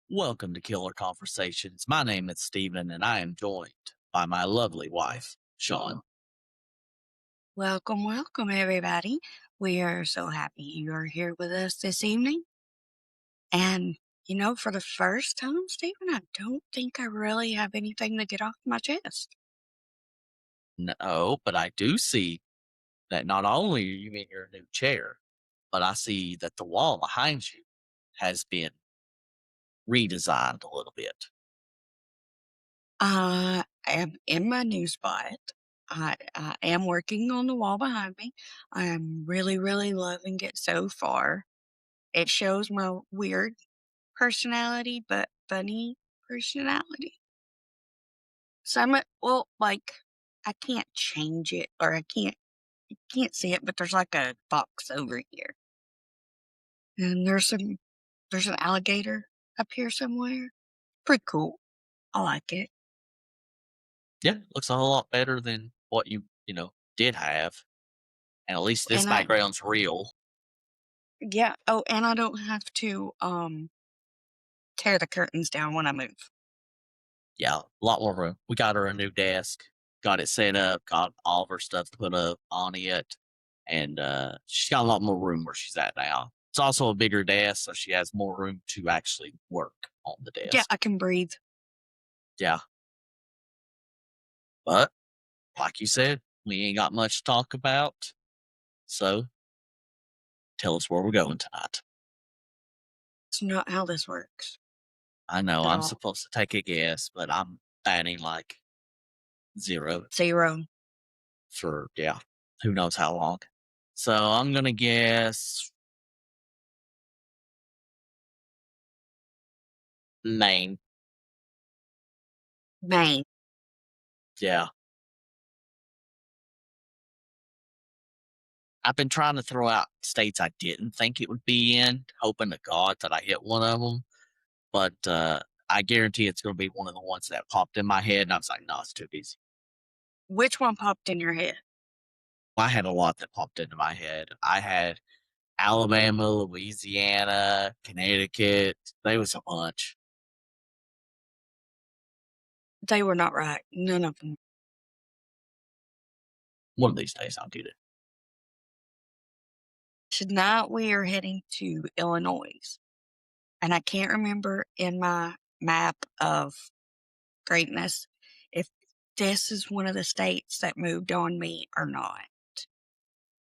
Welcome to Killer Conversations. My name is Steven, and I am joined by my lovely wife, Sean. Welcome, welcome, everybody. We are so happy you're here with us this evening. And, for the first time, Stephen, I don't think I really have anything to get off my chest. No, but I do see that not only are you in your new chair, but I see that the wall behind you has been redesigned a little bit. I am in my new spot. I am working on the wall behind me. I am really, really loving it so far. It shows my weird personality, but funny personality. I can't change it or I can't see it, but there's like a box over here. And there's an alligator up here somewhere. Pretty cool. I like it. Yeah, looks a whole lot better than what you did have. And at least this And I background's real. Yeah, oh, and I don't have to tear the curtains down when I move. Yeah, a lot more room. We got her a new desk, got it set up, got all of her stuff put up on it, and she's got a lot more room where she's at now. It's also a bigger desk, so she has more room to actually work on the Yeah, desk. I can breathe. Yeah, but like you said, we ain't got much to talk about. So tell us where we're going tonight. It's not how this works I know at I'm all. supposed to take a guess, but I'm batting like zero 0. for who knows how long. So I'm gonna guess Maine. Maine. Yeah. I've been trying to throw out states I didn't think it would be in, hoping to God that I hit one of them. But I guarantee it's going to be one of the ones that popped in my head. And I was like, no, it's too easy. Which one popped in your head? I had a lot that popped into my head. I had Alabama, Louisiana, Connecticut. There was a bunch. They were not right. None of them. One of these days I'll get it. Tonight we are heading to Illinois. And I can't remember in my map of greatness if this is one of the states that moved on me or not.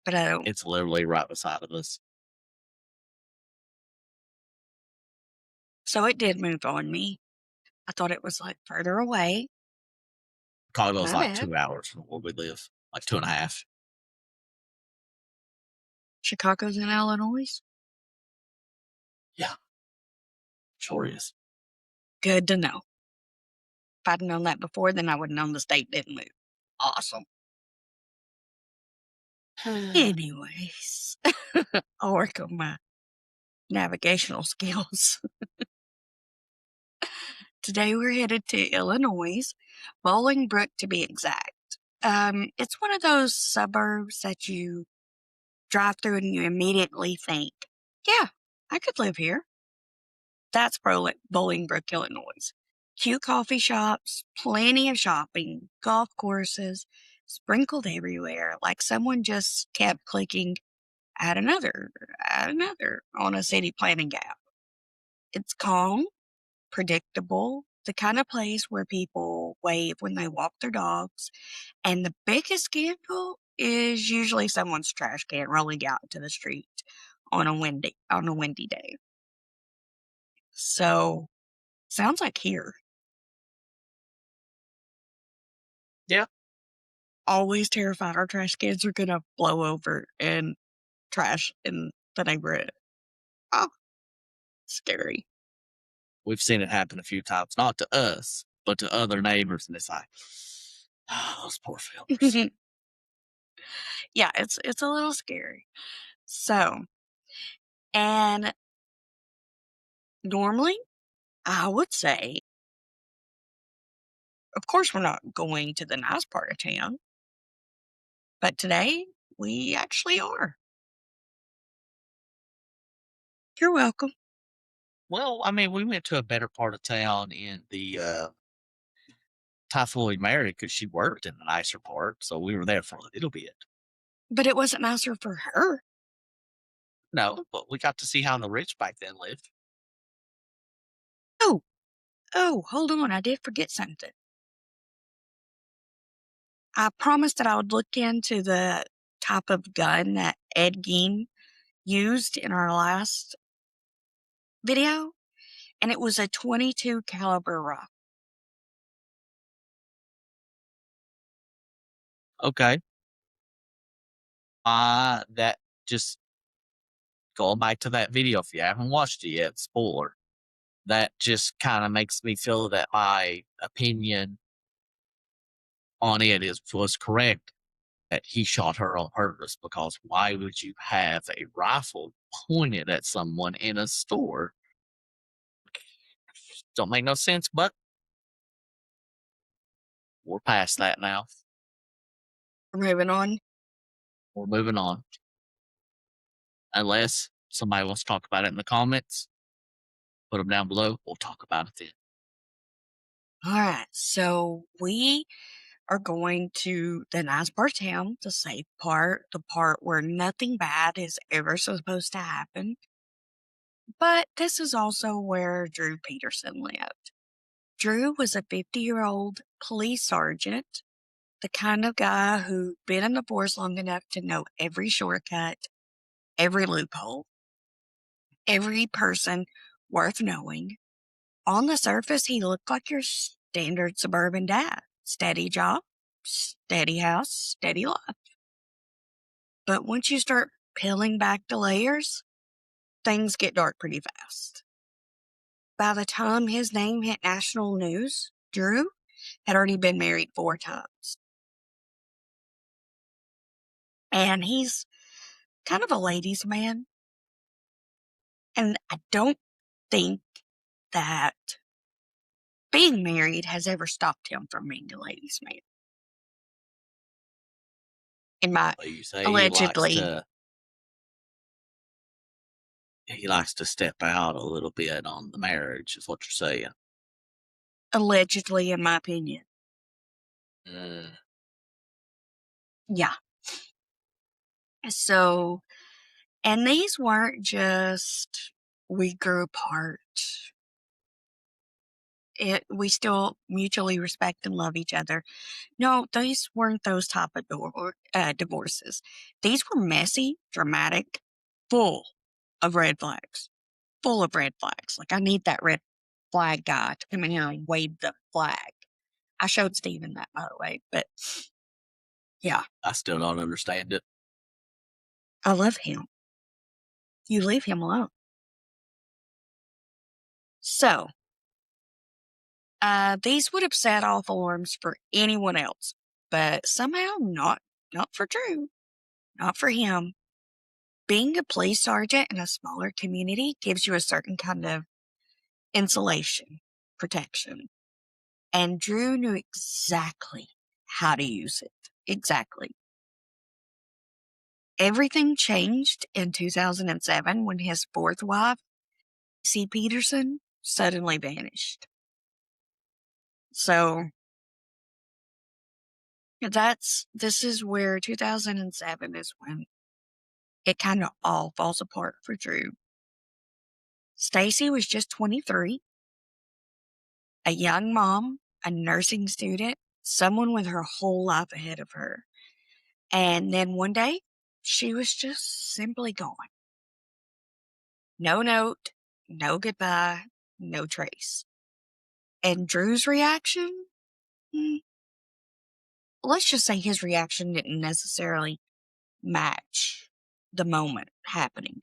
But I don't. It's literally right beside of us. So it did move on me. I thought it was like further away. Chicago's My like bad. 2 hours from where we live, like two and a half. Chicago's in Illinois. Yeah, sure is. Good to know. If I'd known that before, then I would have known the state didn't move. Awesome. Anyways, I'll work on my navigational skills. Today we're headed to Illinois, Bolingbrook to be exact. It's one of those suburbs that you drive through and you immediately think, yeah, I could live here. That's Bolingbrook, Illinois. Cute coffee shops, plenty of shopping, golf courses, sprinkled everywhere, like someone just kept clicking add another on a city planning app. It's calm, predictable, the kind of place where people wave when they walk their dogs. And the biggest scandal is usually someone's trash can rolling out into the street on a windy day. So sounds like here. Yeah. Always terrified our trash cans are gonna blow over and trash in the neighborhood. Oh, scary. We've seen it happen a few times, not to us, but to other neighbors, and it's like, oh, those poor fellas. Yeah, it's a little scary. So, and normally I would say, of course, we're not going to the nice part of town, but today we actually are. You're welcome. Well, I mean, we went to a better part of town in the Typhoid Mary because she worked in the nicer part, so we were there for a little bit. But it wasn't nicer for her. No, but we got to see how the rich back then lived. Oh, oh, hold on. I did forget something. I promised that I would look into the type of gun that Ed Gein used in our last video, and it was a 22 caliber rifle. Okay. That just going back to that video, if you haven't watched it yet, spoiler. That just kind of makes me feel that my opinion on it is was correct. That he shot her on purpose because why would you have a rifle pointed at someone in a store? Don't make no sense, but we're past that now. Moving on. We're moving on. Unless somebody wants to talk about it in the comments, put them down below. We'll talk about it then. All right, so we are going to the nice part of town, the safe part, the part where nothing bad is ever supposed to happen. But this is also where Drew Peterson lived. Drew was a 50-year-old police sergeant, the kind of guy who'd been in the force long enough to know every shortcut, every loophole, every person worth knowing. On the surface, he looked like your standard suburban dad. Steady job, steady house, steady life. But once you start peeling back the layers, things get dark pretty fast. By the time his name hit national news, Drew had already been married 4 times. And he's kind of a ladies' man. And I don't think that being married has ever stopped him from being a ladies' man. In my But you say allegedly, he likes to step out a little bit on the marriage, is what you're saying. allegedly, in my opinion. Mm, Yeah. So, and these weren't just we grew apart. We still mutually respect and love each other. No, these weren't those type of divorces. These were messy, dramatic, full of red flags. Full of red flags. Like, I need that red flag guy to come in here and wave the flag. I showed Steven that, by the way, but yeah, I still don't understand it. I love him. You leave him alone. So, these would have set off alarms for anyone else, but somehow not for Drew, not for him. Being a police sergeant in a smaller community gives you a certain kind of insulation, protection. And Drew knew exactly how to use it. Exactly. Everything changed in 2007 when his fourth wife, Stacy Peterson, suddenly vanished. So this is where 2007 is when it kind of all falls apart for Drew. Stacy was just 23, a young mom, a nursing student, someone with her whole life ahead of her. And then one day, she was just simply gone. No note, no goodbye, no trace. And Drew's reaction? Hmm, let's just say his reaction didn't necessarily match the moment happening.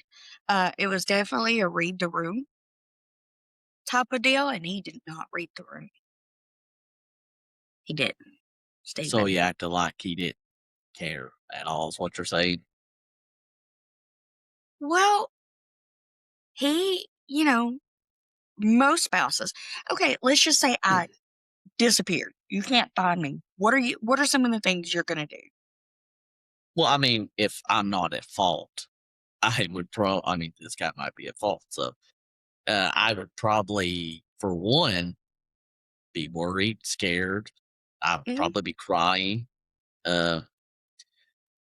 It was definitely a read the room type of deal, and he did not read the room. He didn't, So Stephen. he acted like he didn't care at all, is what you're saying. Well, most spouses. Okay, let's just say I disappeared. You can't find me. What are some of the things you're gonna do? Well, I mean, if I'm not at fault, I mean, this guy might be at fault. So I would probably, for one, be worried, scared. I would Hmm. probably be crying. Uh,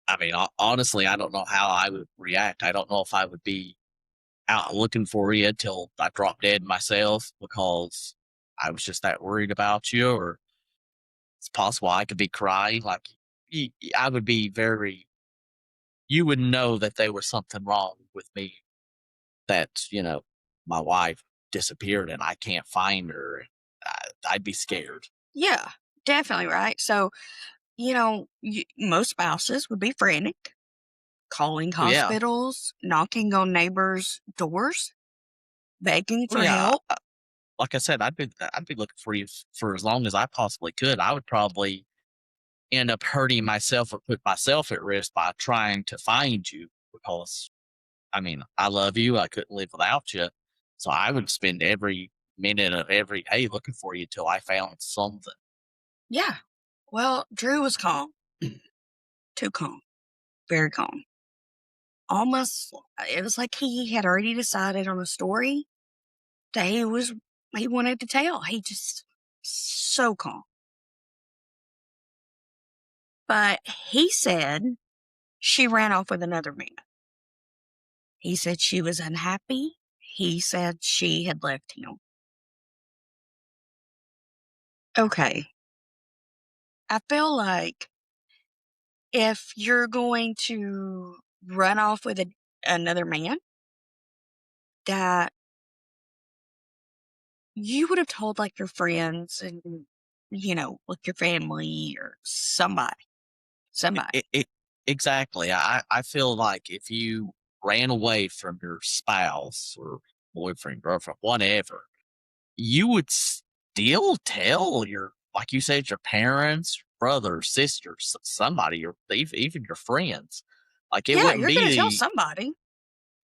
I mean, honestly, I don't know how I would react. I don't know if I would be out looking for you till I drop dead myself because I was just that worried about you, or it's possible I could be crying. Like, I would be very, you would know that there was something wrong with me, that, my wife disappeared and I can't find her. I'd be scared. Yeah, definitely right. So, most spouses would be frantic, calling Oh, yeah. hospitals, knocking on neighbors' doors, begging Oh, for yeah. help. Like I said, I'd be looking for you for as long as I possibly could. I would probably end up hurting myself or put myself at risk by trying to find you because, I mean, I love you. I couldn't live without you. So I would spend every minute of every day looking for you till I found something. Yeah. Well, Drew was calm, too calm, very calm. Almost, it was like he had already decided on a story that he wanted to tell. He just so calm. But he said she ran off with another man. He said she was unhappy. He said she had left him. Okay. I feel like if you're going to run off with another man, that you would have told like your friends and, like your family or somebody. Somebody. It exactly. I feel like if you ran away from your spouse or boyfriend, girlfriend, whatever, you would still tell your, like you said, your parents, brothers, sisters, somebody, or even your friends. Like it Yeah, wouldn't you're be going to tell the, somebody.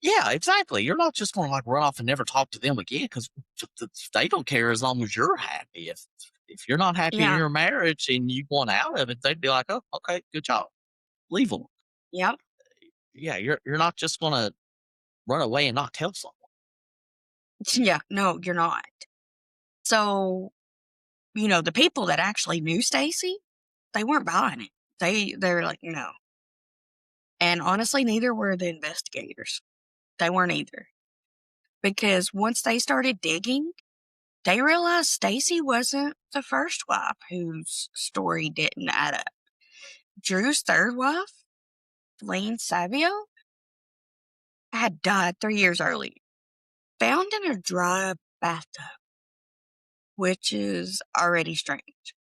yeah, exactly. You're not just going to like run off and never talk to them again because they don't care as long as you're happy. If you're not happy in Yeah. your marriage and you want out of it, they'd be like, oh, okay, good job, leave them. Yep. Yeah, you're not just going to run away and not tell someone. Yeah. No, you're not. So, the people that actually knew Stacy, they weren't buying it. They're like, no. And honestly, neither were the investigators. They weren't either. Because once they started digging, they realized Stacy wasn't the first wife whose story didn't add up. Drew's third wife, Kathleen Savio, had died 3 years earlier, found in a dry bathtub, which is already strange.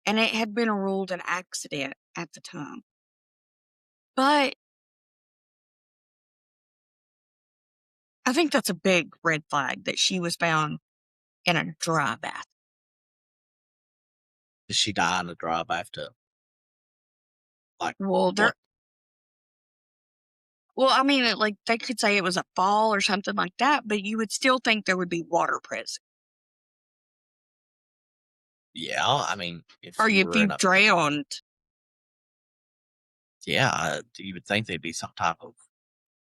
And it had been ruled an accident at the time. But I think that's a big red flag that she was found in a dry bath. Did she die in a dry bathtub? Like Well, what? I mean, like they could say it was a fall or something like that, but you would still think there would be water present. Yeah, I mean, if Or you if were in you a, drowned. yeah, you would think there'd be some type of,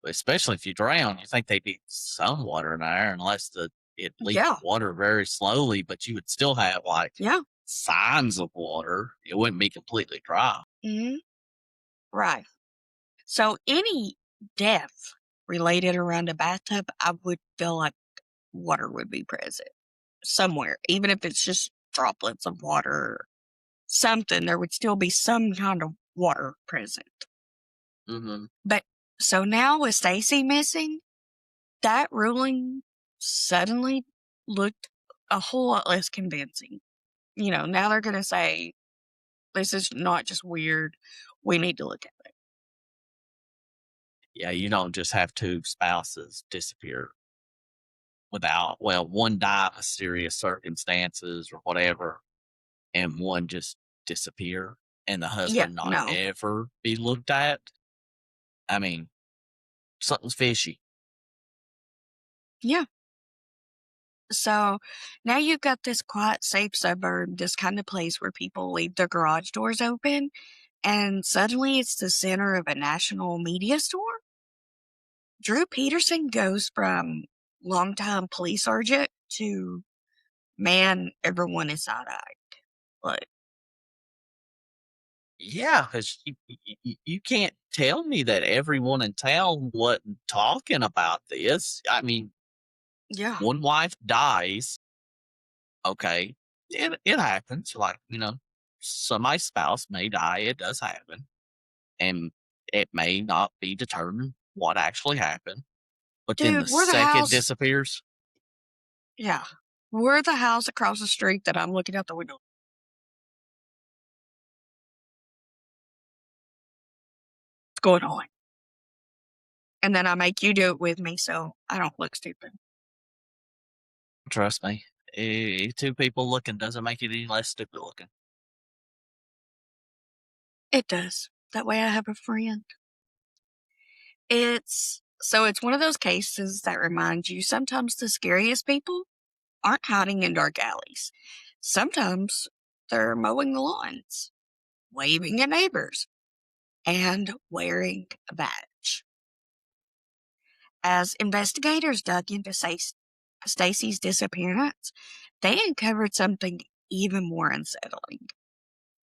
especially if you drown, you think they'd be some water in there, unless it leaks Yeah. water very slowly, but you would still have like Yeah. signs of water. It wouldn't be completely dry. Hmm. Right. So any death related around a bathtub, I would feel like water would be present somewhere, even if it's just droplets of water or something, there would still be some kind of water present. Hmm. But so now with Stacy missing, that ruling suddenly looked a whole lot less convincing. Now they're going to say, this is not just weird. We need to look at it. Yeah, you don't just have two spouses disappear without, well, one die of mysterious circumstances or whatever, and one just disappear and the Yeah, husband not no. ever be looked at. I mean, something's fishy. Yeah. So now you've got this quiet, safe suburb, this kind of place where people leave their garage doors open, and suddenly it's the center of a national media storm. Drew Peterson goes from longtime police sergeant to, man, everyone is side-eyed. Like, Yeah, because you can't tell me that everyone in town wasn't talking about this. I mean, yeah. one wife dies. Okay, it happens. Like, somebody's spouse may die. It does happen, and it may not be determined what actually happened. But then the Dude, we're the second house. disappears. Yeah. We're the house across the street that I'm looking out the window. What's going on? And then I make you do it with me so I don't look stupid. Trust me, two people looking doesn't make it any less stupid looking. It does. That way I have a friend. It's one of those cases that reminds you sometimes the scariest people aren't hiding in dark alleys. Sometimes they're mowing the lawns, waving at neighbors, and wearing a badge. As investigators dug into Stacy's disappearance, they uncovered something even more unsettling.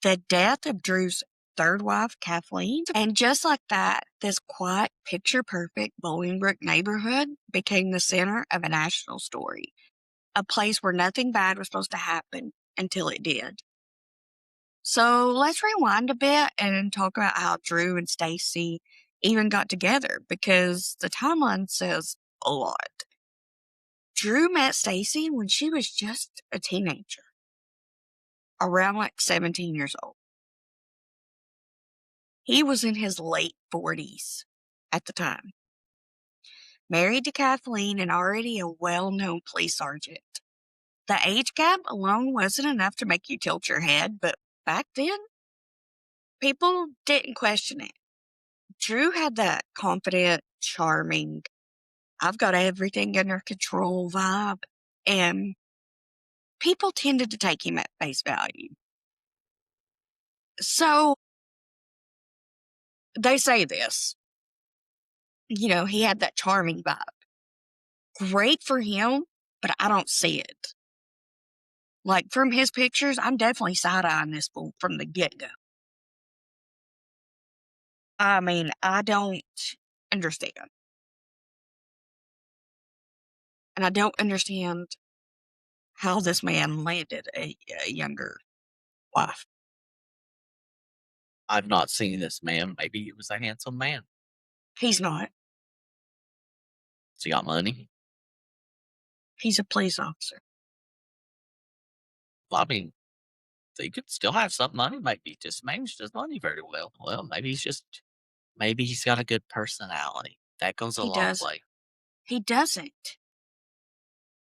The death of Drew's third wife, Kathleen. And just like that, this quiet, picture perfect Bolingbrook neighborhood became the center of a national story, a place where nothing bad was supposed to happen until it did. So let's rewind a bit and talk about how Drew and Stacy even got together, because the timeline says a lot. Drew met Stacy when she was just a teenager, around like 17 years old. He was in his late 40s at the time, married to Kathleen and already a well-known police sergeant. The age gap alone wasn't enough to make you tilt your head, but back then, people didn't question it. Drew had that confident, charming, I've got everything under control vibe, and people tended to take him at face value. So they say this, he had that charming vibe. Great for him, but I don't see it. Like, from his pictures, I'm definitely side-eyeing this fool from the get-go. I mean, I don't understand. And I don't understand how this man landed a younger wife. I've not seen this man. Maybe he was a handsome man. He's not. Has he got money? He's a police officer. Well, I mean, he could still have some money. Maybe he just managed his money very well. Well, maybe he's got a good personality. That goes a He long does. way. He doesn't.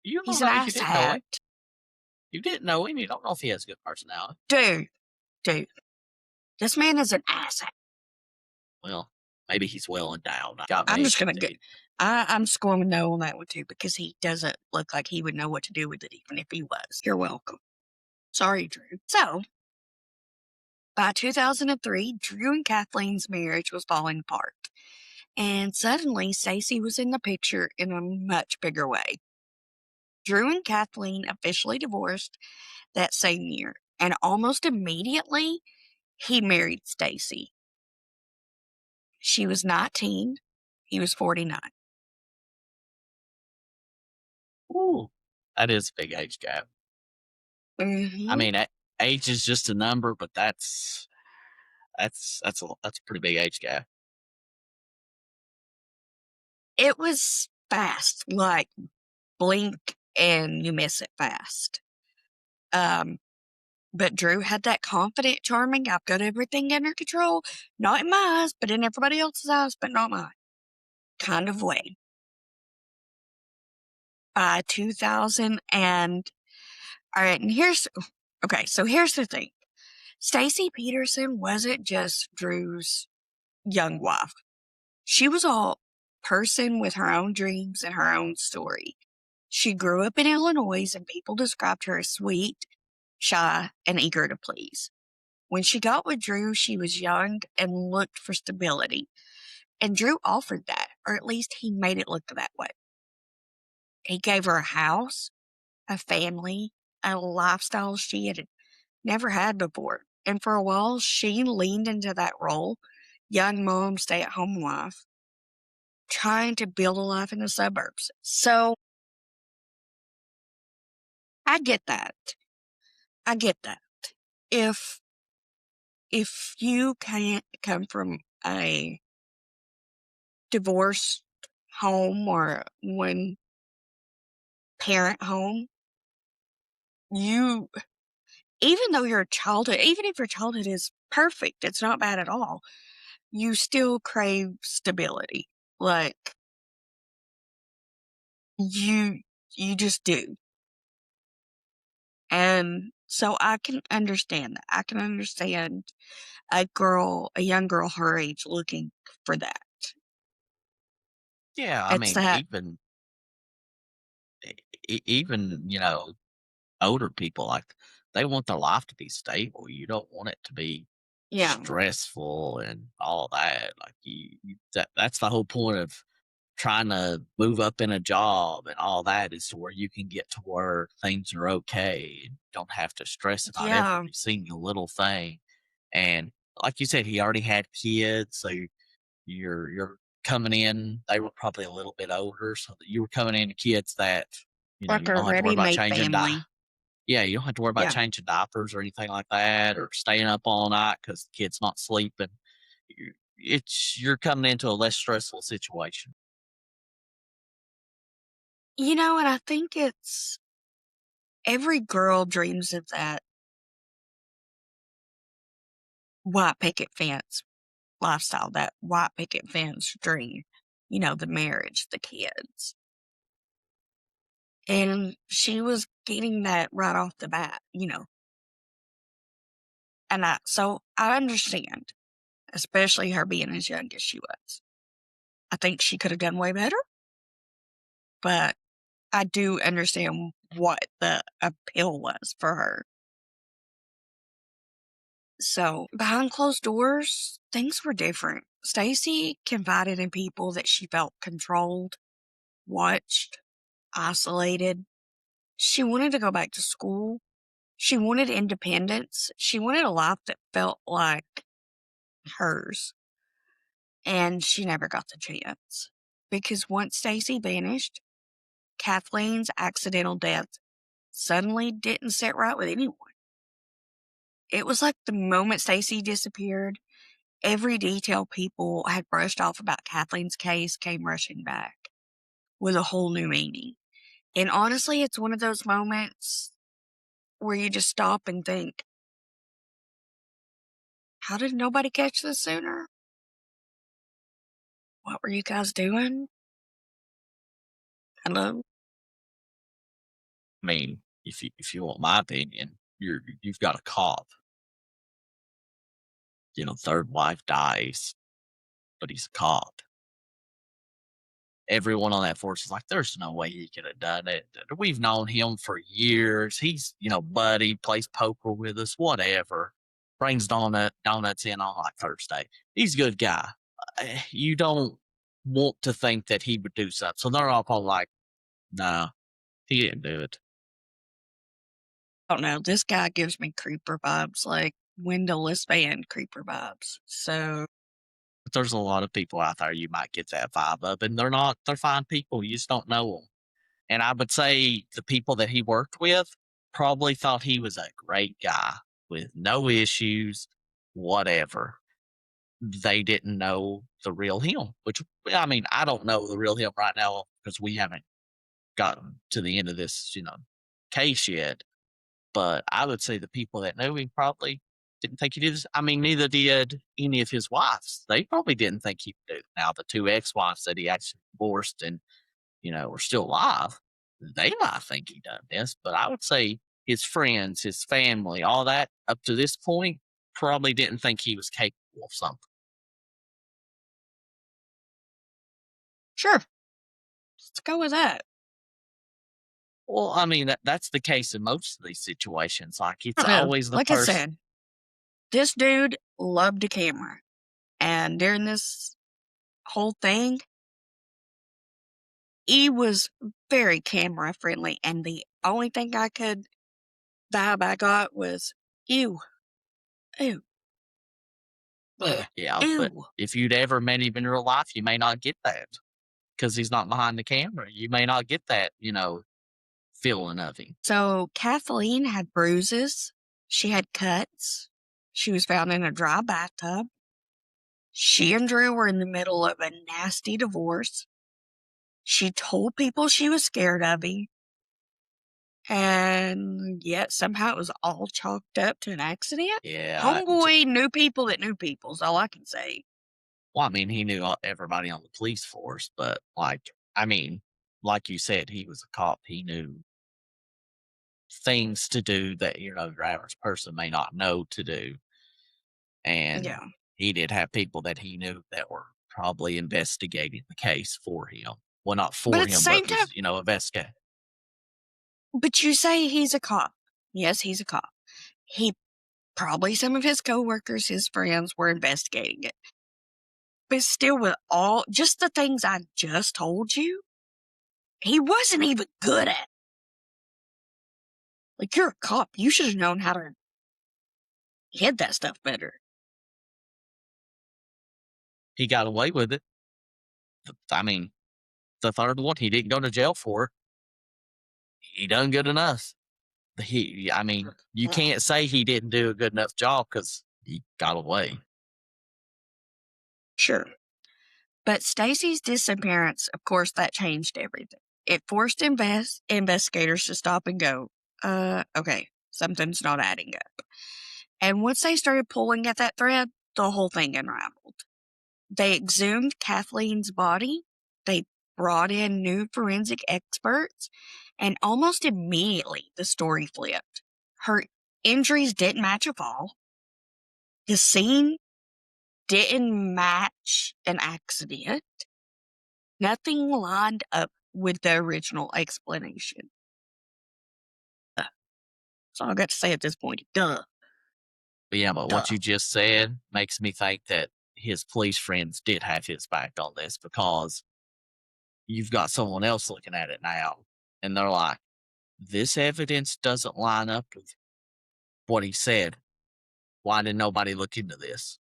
You He's don't an know if you didn't know asshat. him. You didn't know him. You don't know if he has a good personality. Dude. This man is an asshat. Well, maybe he's well endowed. Got I'm me. just going to get. I'm just going to no on that one too, because he doesn't look like he would know what to do with it, even if he was. You're welcome. Sorry, Drew. So, by 2003, Drew and Kathleen's marriage was falling apart. And suddenly, Stacy was in the picture in a much bigger way. Drew and Kathleen officially divorced that same year, and almost immediately, he married Stacy. She was 19, he was 49. Ooh, that is a big age gap. I Mm-hmm. mean, age is just a number, but that's a pretty big age gap. It was fast, like blink and you miss it fast. But Drew had that confident, charming, I've got everything under control, not in my eyes, but in everybody else's eyes, but not mine, kind of way. By 2000 all right, and here's the thing. Stacy Peterson wasn't just Drew's young wife. She was a person with her own dreams and her own story. She grew up in Illinois, and people described her as sweet, shy, and eager to please. When she got with Drew, she was young and looked for stability. And Drew offered that, or at least he made it look that way. He gave her a house, a family, a lifestyle she had never had before. And for a while, she leaned into that role, young mom, stay at home wife, trying to build a life in the suburbs. So I get that. I get that. If you can't come from a divorced home or one parent home, you, even though your childhood, even if your childhood is perfect, it's not bad at all, you still crave stability. Like you you just do. And so I can understand that. I can understand a young girl her age looking for that. Yeah, I It's mean, that, even older people, like, they want their life to be stable. You don't want it to be yeah, stressful and all that. Like, that's the whole point of trying to move up in a job and all that, is to where you can get to where things are okay and don't have to stress about every yeah, single little thing. And like you said, he already had kids, so you're coming in. They were probably a little bit older, so that you were coming in to kids that like you a don't have to worry about ready-made changing family. yeah, you don't have to worry about Yeah. changing diapers or anything like that, or staying up all night because the kid's not sleeping. You're coming into a less stressful situation. And I think it's every girl dreams of that white picket fence lifestyle, that white picket fence dream, the marriage, the kids. And she was getting that right off the bat. And so I understand, especially her being as young as she was. I think she could have done way better, but I do understand what the appeal was for her. So behind closed doors, things were different. Stacy confided in people that she felt controlled, watched, isolated. She wanted to go back to school. She wanted independence. She wanted a life that felt like hers. And she never got the chance. Because once Stacy vanished, Kathleen's accidental death suddenly didn't sit right with anyone. It was like the moment Stacy disappeared, every detail people had brushed off about Kathleen's case came rushing back with a whole new meaning. And honestly, it's one of those moments where you just stop and think, how did nobody catch this sooner? What were you guys doing? Hello? I mean, if you want my opinion, you've got a cop. Third wife dies, but he's a cop. Everyone on that force is like, there's no way he could have done it. We've known him for years. He's, buddy, plays poker with us, whatever. Brings donuts in on like Thursday. He's a good guy. You don't want to think that he would do something. So they're all probably like, no, he didn't do it. I don't know. This guy gives me creeper vibes, like windowless van creeper vibes. So, But there's a lot of people out there you might get that vibe of, and they're fine people. You just don't know them. And I would say the people that he worked with probably thought he was a great guy with no issues, whatever. They didn't know the real him, which, I mean, I don't know the real him right now because we haven't gotten to the end of this, case yet. But I would say the people that knew him probably didn't think he did this. I mean, neither did any of his wives. They probably didn't think he would do it. Now, the two ex-wives that he actually divorced and were still alive, they might think he done this, but I would say his friends, his family, all that up to this point probably didn't think he was capable of something. sure, let's go with that. Well, I mean, that's the case in most of these situations. Like, it's I don't know. always the Like I person. said, this dude loved a camera. And during this whole thing, he was very camera friendly, and the only thing vibe I got was, ew, ew, bleh, Yeah, but ew. if you'd ever met him in real life, you may not get that because he's not behind the camera. You may not get that, feeling of him. So Kathleen had bruises. She had cuts. She was found in a dry bathtub. She and Drew were in the middle of a nasty divorce. She told people she was scared of him. And yet somehow it was all chalked up to an accident. Yeah. Homeboy knew people that knew people, is all I can say. Well, I mean, he knew everybody on the police force, but like you said, he was a cop. He knew things to do that, your average person may not know to do. And Yeah. he did have people that he knew that were probably investigating the case for him. Well, not But for at the him, but same time, was, investigating. but you say he's a cop. Yes, he's a cop. He probably some of his coworkers, his friends were investigating it. But still, with all just the things I just told you, he wasn't even good at. Like, you're a cop. You should have known how to hid that stuff better. He got away with it. I mean, the third one, he didn't go to jail for it. He done good enough. You can't say he didn't do a good enough job because he got away. Sure. But Stacy's disappearance, of course, that changed everything. It forced investigators to stop and go, okay, something's not adding up. And once they started pulling at that thread, the whole thing unraveled. They exhumed Kathleen's body. They brought in new forensic experts. And almost immediately, the story flipped. Her injuries didn't match a fall. The scene didn't match an accident. Nothing lined up with the original explanation. That's all I got to say at this point. Duh. But yeah, but Duh. what you just said makes me think that his police friends did have his back on this because you've got someone else looking at it now and they're like, this evidence doesn't line up with what he said. Why did nobody look into this?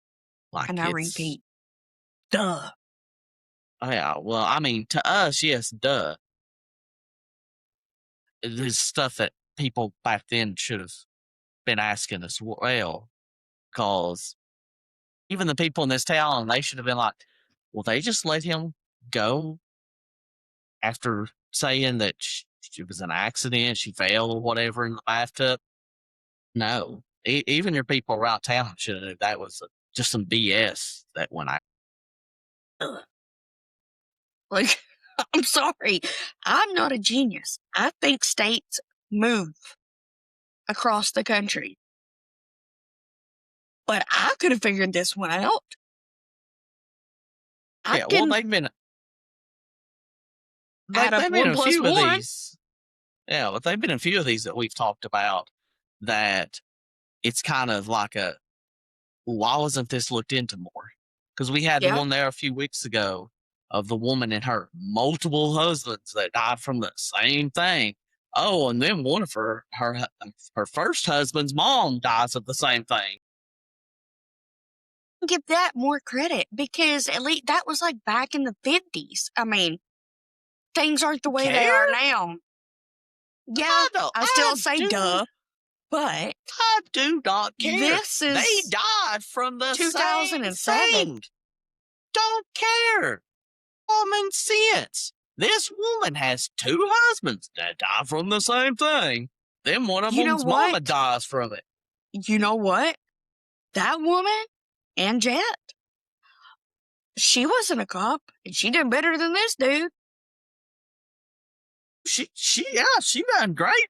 Like, And I repeat, duh. Oh, yeah. Well, I mean, to us, yes, duh. It is stuff that people back then should have been asking as well, because even the people in this town, they should have been like, well, they just let him go after saying that it was an accident, she fell or whatever in the bathtub. No, even your people around town should have known that was just some BS that went out. Ugh. Like, I'm sorry. I'm not a genius. I think states move across the country. But I could have figured this one out. Yeah, well, they've been add up they've been one a plus few of one. these. Yeah, but they've been a few of these that we've talked about that it's kind of like why wasn't this looked into more? Because we had the Yeah. one there a few weeks ago of the woman and her multiple husbands that died from the same thing. Oh, and then one of her first husband's mom dies of the same thing. Give that more credit because at least that was like back in the 50s. I mean, things aren't the way they are now. Yeah, I still say duh, but I do not care. This is they died from the 2007. same thing. Don't care. Common sense. This woman has two husbands that die from the same thing. Then one of them's mama dies from it. You know what? That woman and Jet, she wasn't a cop, and she did better than this dude. She done great.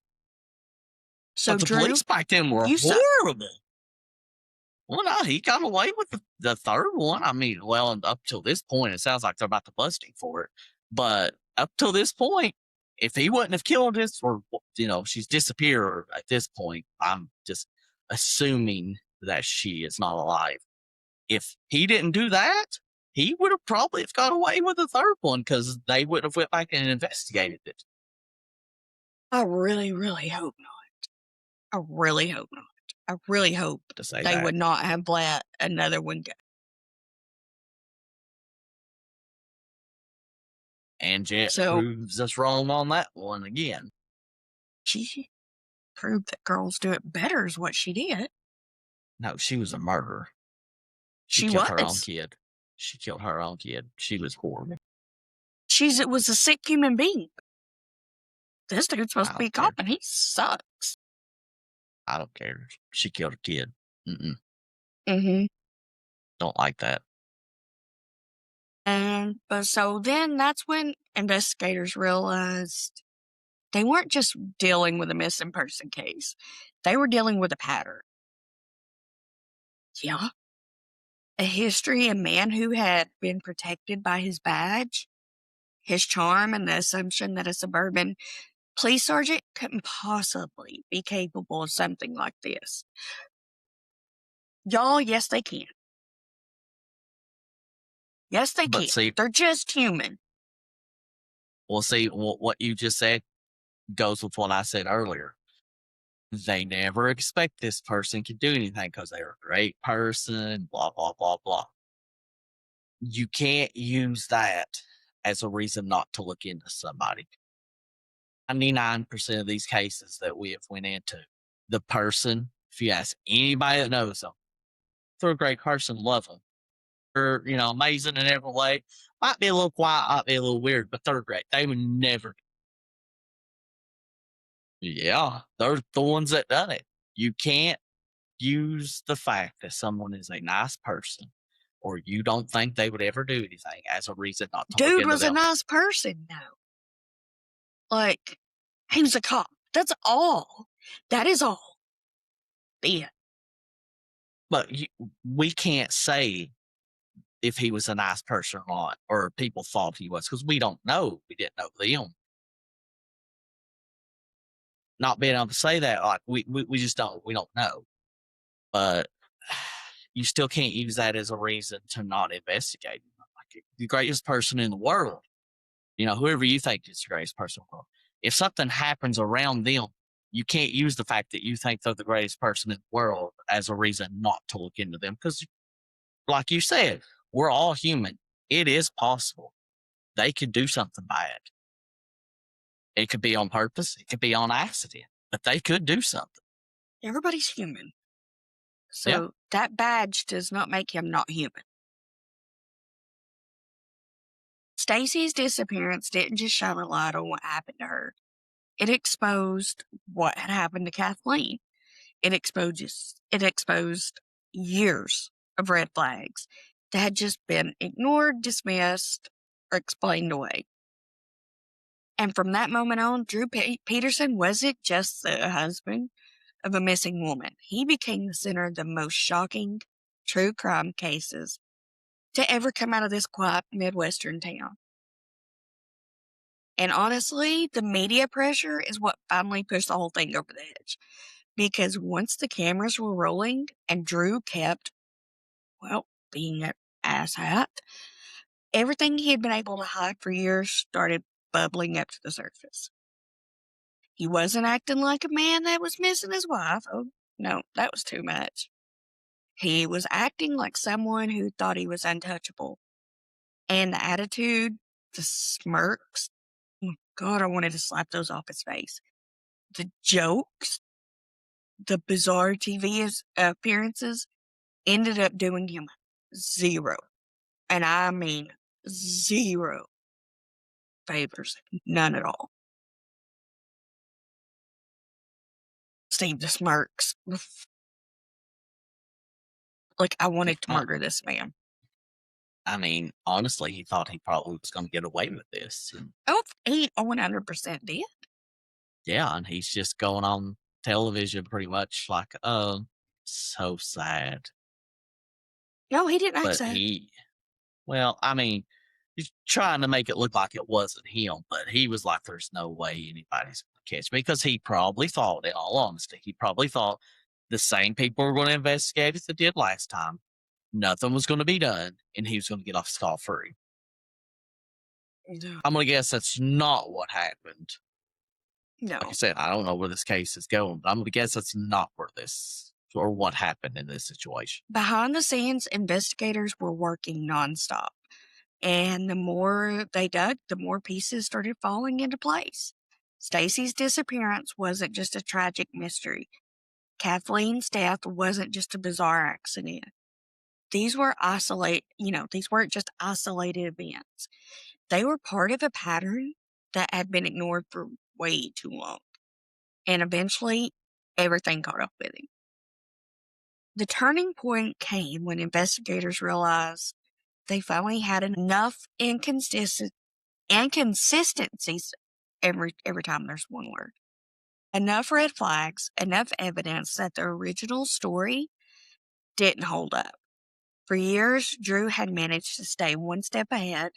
So but the Drew, police back then were horrible. Well, no, he got away with the third one. I mean, well, up till this point, it sounds like they're about to bust him for it. But up till this point, if he wouldn't have killed us, or she's disappeared at this point, I'm just assuming that she is not alive. If he didn't do that, he would have probably have got away with the third one because they wouldn't have went back and investigated it. I really, really hope not. I really hope not. I really hope To say they that. would not have let another one go. And Jet So proves us wrong on that one again. she proved that girls do it better, is what she did. No, she was a murderer. She She killed her own was. kid. She killed her own kid. She was horrible. She was a sick human being. This dude's supposed I to be a don't care. cop, and he sucks. I don't care. She killed a kid. Mm-hmm. Don't like that. But so then that's when investigators realized they weren't just dealing with a missing person case. They were dealing with a pattern. Yeah. A history, a man who had been protected by his badge, his charm, and the assumption that a suburban police sergeant couldn't possibly be capable of something like this. Y'all, yes, they can. Yes, they But can. see, They're just human. well, see, what you just said goes with what I said earlier. They never expect this person to do anything because they're a great person, blah, blah, blah, blah. You can't use that as a reason not to look into somebody. 99% of these cases that we have went into, the person, if you ask anybody that knows them, they're a great person, love them. They're, amazing in every way. Might be a little quiet, might be a little weird, but they're great. They would never. Yeah, they're the ones that done it. You can't use the fact that someone is a nice person or you don't think they would ever do anything as a reason not to look Dude into was a them. nice person, though. Like, he was a cop. That's all. That is all. The end. But we can't say if he was a nice person or not, or people thought he was, because we don't know. We didn't know them. Not being able to say that, like we just don't. We don't know. But you still can't use that as a reason to not investigate. Like the greatest person in the world, whoever you think is the greatest person in the world. If something happens around them, you can't use the fact that you think they're the greatest person in the world as a reason not to look into them. Because, like you said, we're all human. It is possible they could do something by it. It could be on purpose. It could be on accident, but they could do something. Everybody's human. Yeah. So that badge does not make him not human. Stacy's disappearance didn't just shine a light on what happened to her. It exposed what had happened to Kathleen. It exposed years of red flags that had just been ignored, dismissed, or explained away. And from that moment on, Drew Peterson wasn't just the husband of a missing woman. He became the center of the most shocking true crime cases to ever come out of this quiet Midwestern town. And honestly, the media pressure is what finally pushed the whole thing over the edge. Because once the cameras were rolling and Drew kept, being an asshat, everything he had been able to hide for years started bubbling up to the surface. He wasn't acting like a man that was missing his wife. Oh, no, that was too much. He was acting like someone who thought he was untouchable. And the attitude, the smirks, oh God, I wanted to slap those off his face. The jokes, the bizarre TV appearances ended up doing him zero, and I mean zero favors. None at all. Steve the smirks. Like, I wanted to murder this man. I mean, honestly, he thought he probably was going to get away with this. And Oh, he 100% did. yeah, and he's just going on television pretty much like, oh, so sad. No, he didn't act But sad. well, I mean, he's trying to make it look like it wasn't him, but he was like, there's no way anybody's going to catch me, because he probably thought, in all honesty, he probably thought the same people were going to investigate as they did last time. Nothing was going to be done, and he was going to get off scot free. No. I'm going to guess that's not what happened. Like I No. said, I don't know where this case is going, but I'm going to guess that's not where this or what happened in this situation. Behind the scenes, investigators were working nonstop. And the more they dug, the more pieces started falling into place. Stacy's disappearance wasn't just a tragic mystery. Kathleen's death wasn't just a bizarre accident. These these weren't just isolated events. They were part of a pattern that had been ignored for way too long. And eventually, everything caught up with him. The turning point came when investigators realized they finally had enough inconsistencies every time there's one word. Enough red flags, enough evidence that the original story didn't hold up. For years, Drew had managed to stay one step ahead,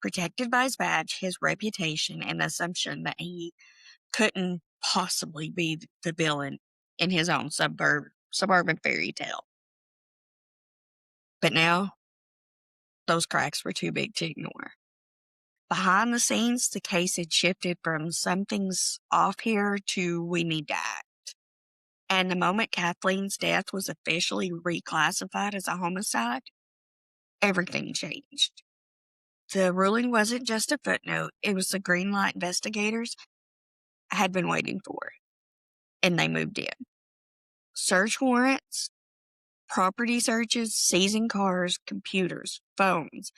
protected by his badge, his reputation, and the assumption that he couldn't possibly be the villain in his own suburban fairy tale. But now, those cracks were too big to ignore. Behind the scenes, the case had shifted from something's off here to we need to act. And the moment Kathleen's death was officially reclassified as a homicide, everything changed. The ruling wasn't just a footnote, it was the green light investigators had been waiting for, and they moved in. Search warrants, property searches, seizing cars, computers, phones,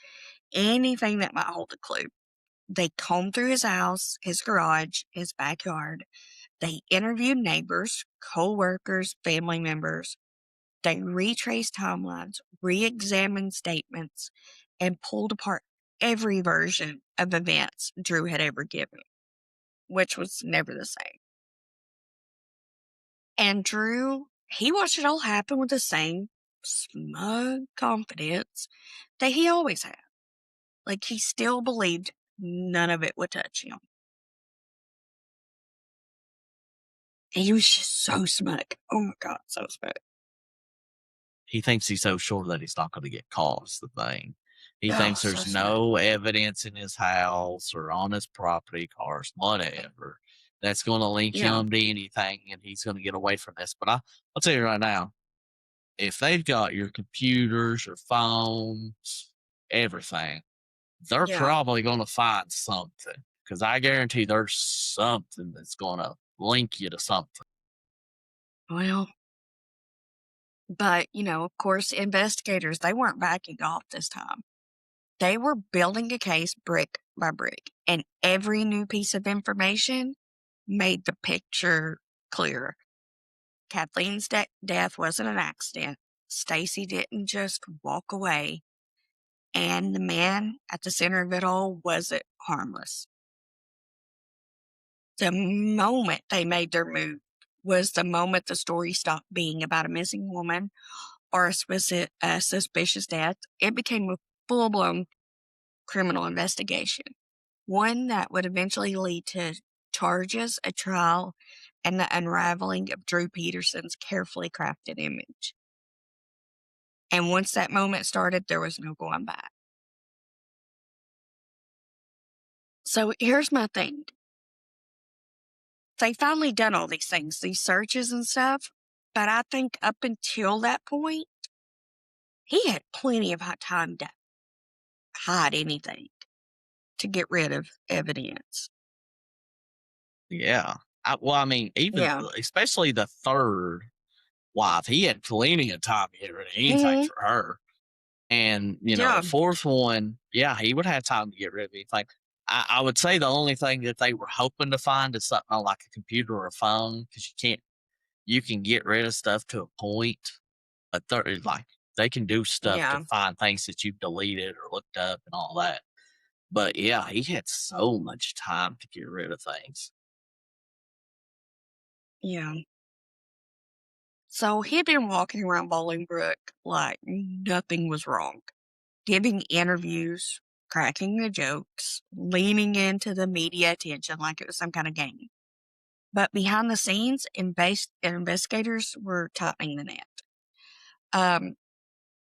anything that might hold a clue. They combed through his house, his garage, his backyard. They interviewed neighbors, co-workers, family members. They retraced timelines, re-examined statements, and pulled apart every version of events Drew had ever given, which was never the same. And Drew, he watched it all happen with the same smug confidence that he always had. Like he still believed none of it would touch him. And he was just so smug. Oh my God, so smug. He thinks he's so sure that he's not going to get caught. Is the thing. He Oh, thinks so there's smug. no evidence in his house or on his property, cars, whatever, that's going to link Yeah, him to anything, and he's going to get away from this. But I'll tell you right now, if they've got your computers, your phones, everything, they're yeah. probably going to find something, because I guarantee there's something that's going to link you to something. Well, but, of course, investigators, they weren't backing off this time. They were building a case brick by brick, and every new piece of information made the picture clearer. Kathleen's death wasn't an accident. Stacy didn't just walk away, and the man at the center of it all wasn't harmless. The moment they made their move was the moment the story stopped being about a missing woman or a suspicious death. It became a full-blown criminal investigation, one that would eventually lead to charges, a trial, and the unraveling of Drew Peterson's carefully crafted image. And once that moment started, there was no going back. So here's my thing. They finally done all these things, these searches and stuff, but I think up until that point, he had plenty of time to hide anything, to get rid of evidence. Yeah. I mean, even Yeah. especially the third wife, he had plenty of time to get rid of anything Hmm. for her. And, Yeah. the fourth one, yeah, he would have time to get rid of anything. I would say the only thing that they were hoping to find is something like a computer or a phone, because you can get rid of stuff to a point. A third, like, they can do stuff to Yeah. find things that you've deleted or looked up and all that. But yeah, he had so much time to get rid of things. Yeah. So he'd been walking around Bolingbrook like nothing was wrong, giving interviews, cracking the jokes, leaning into the media attention like it was some kind of game. But behind the scenes, investigators were tightening the net. Um,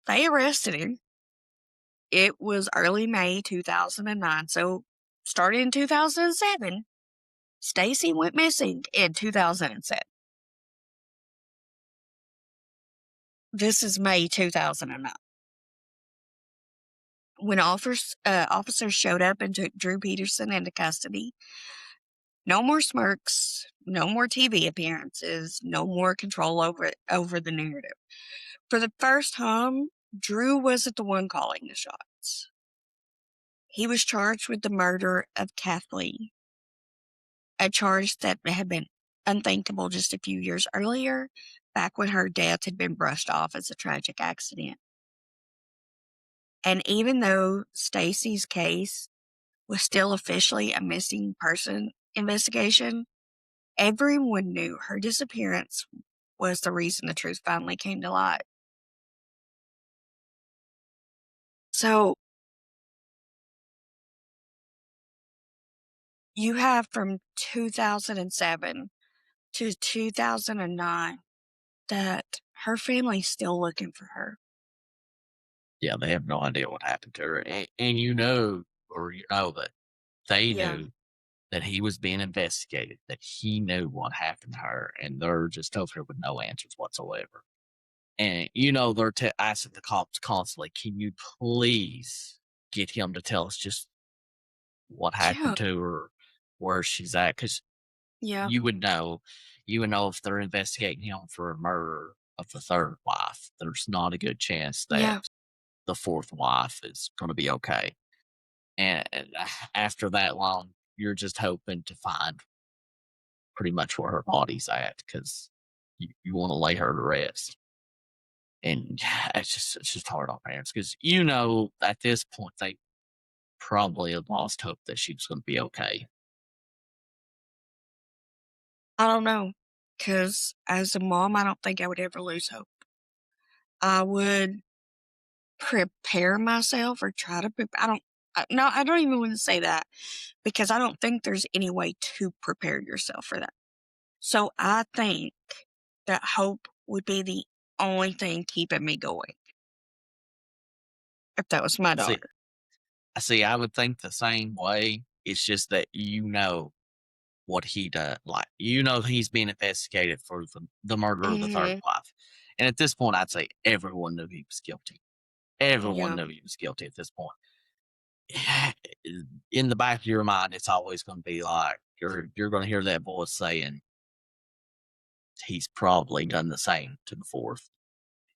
They arrested him. It was early May 2009. So, started in 2007. Stacy went missing in 2007. This is May 2009. When officers showed up and took Drew Peterson into custody, no more smirks, no more TV appearances, no more control over the narrative. For the first time, Drew wasn't the one calling the shots. He was charged with the murder of Kathleen, a charge that had been unthinkable just a few years earlier, back when her death had been brushed off as a tragic accident. And even though Stacy's case was still officially a missing person investigation, everyone knew her disappearance was the reason the truth finally came to light. So, you have from 2007 to 2009 that her family's still looking for her. Yeah, they have no idea what happened to her, and you know, or you know that they Yeah. knew that he was being investigated, that he knew what happened to her, and they're just over here with no answers whatsoever. And you know, they're asking the cops constantly, "Can you please get him to tell us just what Yeah. happened to her, where she's at?" Because Yeah. you would know if they're investigating him for a murder of the third wife. There's not a good chance that Yeah. the fourth wife is going to be okay. And after that long, you're just hoping to find pretty much where her body's at because you want to lay her to rest. And it's just hard on parents because you know at this point they probably had lost hope that she was going to be okay. I don't know. Because as a mom, I don't think I would ever lose hope. I would prepare myself or try to prepare. No, I don't even want to say that because I don't think there's any way to prepare yourself for that. So I think that hope would be the only thing keeping me going if that was my See, daughter. I would think the same way. It's just that you know what he does. Like you know he's being investigated for the murder of the third Hmm. wife. And at this point, I'd say everyone knew he was guilty. Everyone Yeah. knew he was guilty at this point. In the back of your mind, it's always going to be like you're going to hear that voice saying he's probably done the same to the fourth.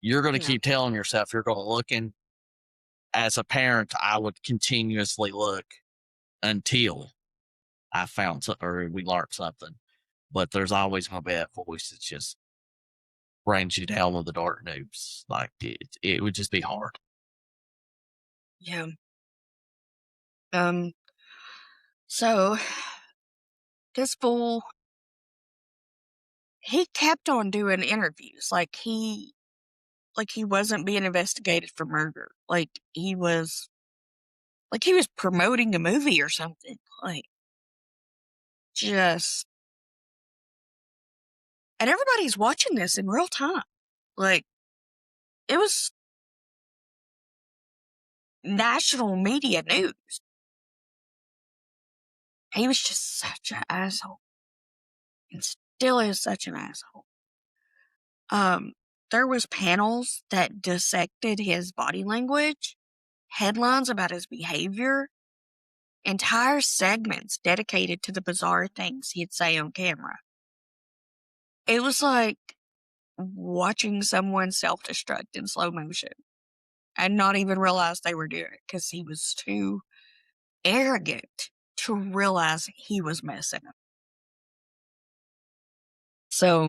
You're going to Yeah. keep telling yourself you're going to look in. As a parent, I would continuously look until I found something or we learned something. But there's always going to be that voice that just brings you down with the dark news. Like it would just be hard. Yeah. Um. So this fool, he kept on doing interviews. Like he wasn't being investigated for murder. Like he was promoting a movie or something. Like just and everybody's watching this in real time. Like it was national media news. He was just such an asshole and still is such an asshole. Um, there was panels that dissected his body language, headlines about his behavior, entire segments dedicated to the bizarre things he'd say on camera. It was like watching someone self-destruct in slow motion and not even realize they were doing it because he was too arrogant to realize he was messing up. So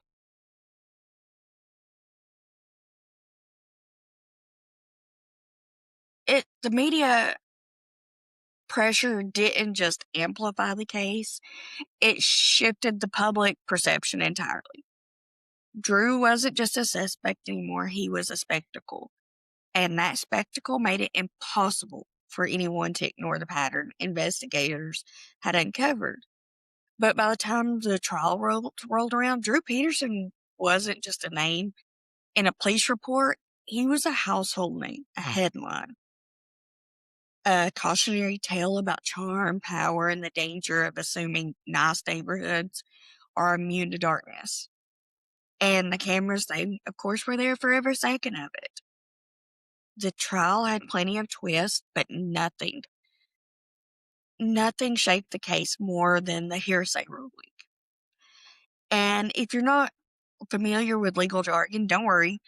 the media pressure didn't just amplify the case, it shifted the public perception entirely. Drew wasn't just a suspect anymore, he was a spectacle. And that spectacle made it impossible for anyone to ignore the pattern investigators had uncovered. But by the time the trial rolled around, Drew Peterson wasn't just a name in a police report. He was a household name, a headline, a cautionary tale about charm, power, and the danger of assuming nice neighborhoods are immune to darkness. And the cameras, they, of course, were there for every second of it. The trial had plenty of twists, but nothing shaped the case more than the hearsay ruling. And if you're not familiar with legal jargon, don't worry.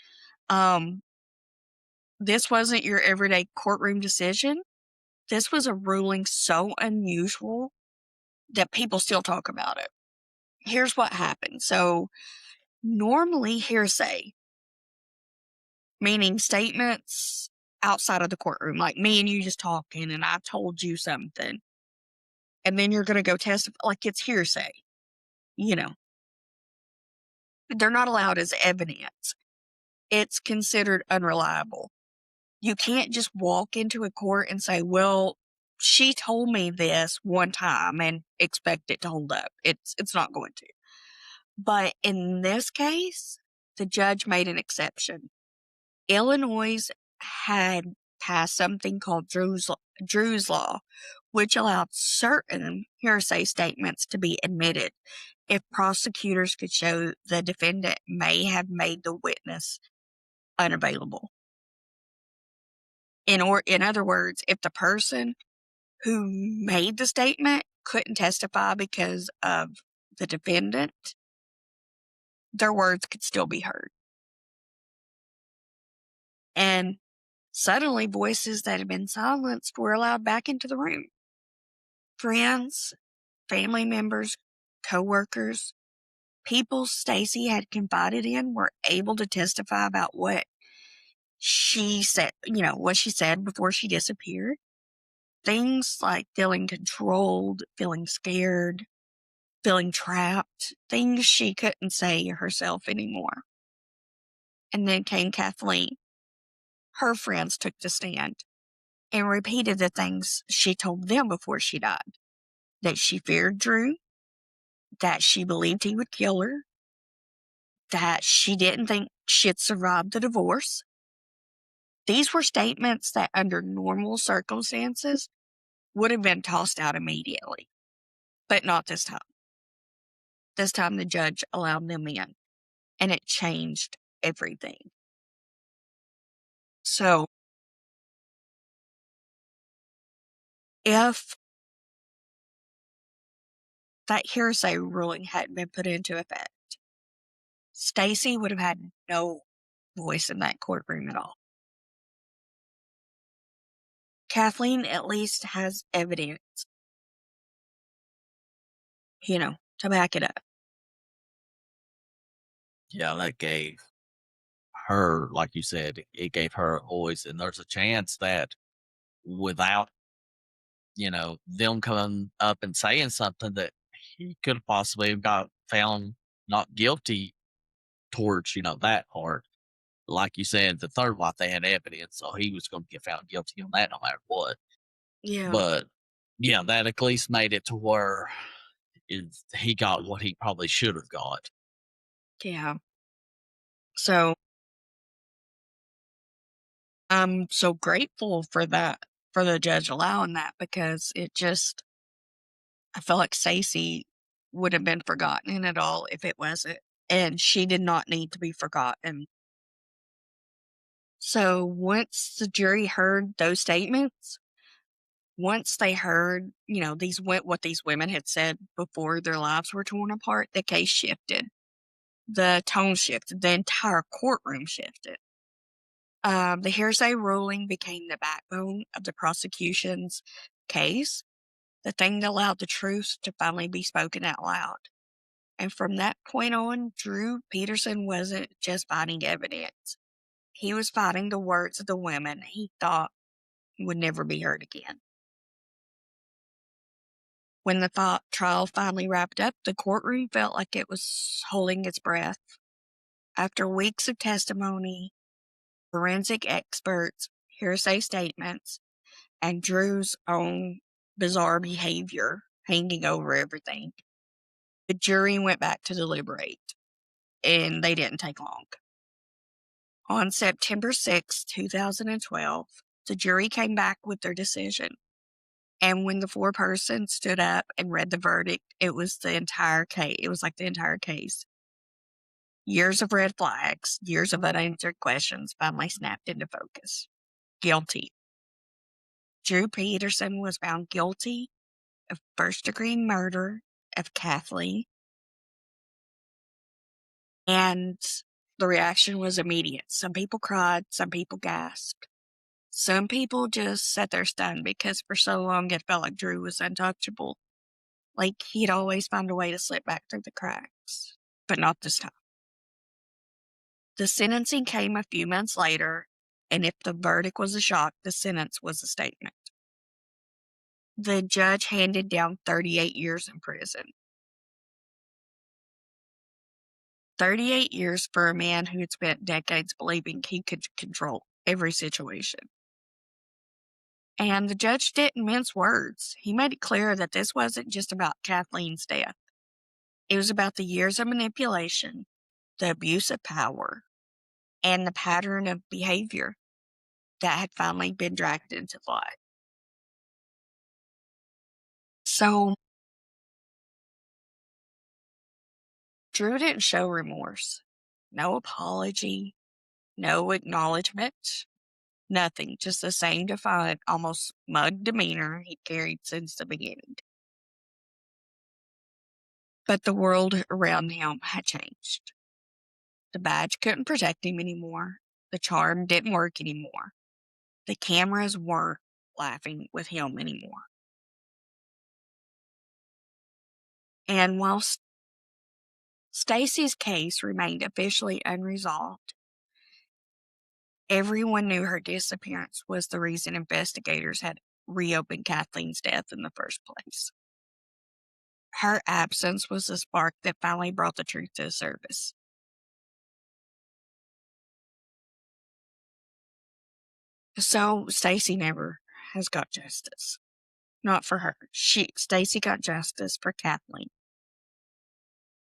This wasn't your everyday courtroom decision. This was a ruling so unusual that people still talk about it. Here's what happened. So, normally hearsay, meaning statements outside of the courtroom, like me and you just talking and I told you something, and then you're going to go testify, like it's hearsay, you know. They're not allowed as evidence. It's considered unreliable. You can't just walk into a court and say, well, she told me this one time and expect it to hold up. It's not going to. But in this case, the judge made an exception. Illinois had passed something called Drew's Law, which allowed certain hearsay statements to be admitted if prosecutors could show the defendant may have made the witness unavailable. In other words, if the person who made the statement couldn't testify because of the defendant, their words could still be heard. And suddenly, voices that had been silenced were allowed back into the room. Friends, family members, co-workers, people Stacy had confided in were able to testify about what she said, what she said before she disappeared. Things like feeling controlled, feeling scared, feeling trapped, things she couldn't say herself anymore. And then came Kathleen. Her friends took the stand and repeated the things she told them before she died. That she feared Drew, that she believed he would kill her, that she didn't think she'd survived the divorce. These were statements that under normal circumstances would have been tossed out immediately, but not this time. This time the judge allowed them in, and it changed everything. So, if that hearsay ruling hadn't been put into effect, Stacy would have had no voice in that courtroom at all. Kathleen at least has evidence, to back it up. Yeah, that gave her, like you said, it gave her a voice, and there's a chance that without, them coming up and saying something that he could have possibly have got found not guilty towards, that part. Like you said, the third wife, they had evidence, so he was going to get found guilty on that no matter what. Yeah. But yeah, that at least made it to where he got what he probably should have got. Yeah. So I'm so grateful for that, for the judge allowing that, because I feel like Stacey would have been forgotten in it all if it wasn't. And she did not need to be forgotten. So once the jury heard those statements, once they heard, what these women had said before their lives were torn apart, the case shifted. The tone shifted. The entire courtroom shifted. The hearsay ruling became the backbone of the prosecution's case, the thing that allowed the truth to finally be spoken out loud. And from that point on, Drew Peterson wasn't just fighting evidence. He was fighting the words of the women he thought would never be heard again. When the trial finally wrapped up, the courtroom felt like it was holding its breath. After weeks of testimony, forensic experts, hearsay statements, and Drew's own bizarre behavior hanging over everything, the jury went back to deliberate, and they didn't take long. On September 6, 2012, the jury came back with their decision. And when the foreperson stood up and read the verdict, it was the entire case. It was like the entire case. Years of red flags, years of unanswered questions finally snapped into focus. Guilty. Drew Peterson was found guilty of first-degree murder of Kathleen, and the reaction was immediate. Some people cried, some people gasped. Some people just sat there stunned because for so long it felt like Drew was untouchable. Like he'd always find a way to slip back through the cracks. But not this time. The sentencing came a few months later, and if the verdict was a shock, the sentence was a statement. The judge handed down 38 years in prison. 38 years for a man who had spent decades believing he could control every situation. And the judge didn't mince words. He made it clear that this wasn't just about Kathleen's death. It was about the years of manipulation, the abuse of power, and the pattern of behavior that had finally been dragged into light. So, Drew didn't show remorse. No apology, no acknowledgement, nothing. Just the same defiant, almost smug demeanor he'd carried since the beginning. But the world around him had changed. The badge couldn't protect him anymore. The charm didn't work anymore. The cameras weren't laughing with him anymore. And while Stacy's case remained officially unresolved, everyone knew her disappearance was the reason investigators had reopened Kathleen's death in the first place. Her absence was the spark that finally brought the truth to the surface. So Stacy never has got justice. Not for her. Stacy got justice for Kathleen.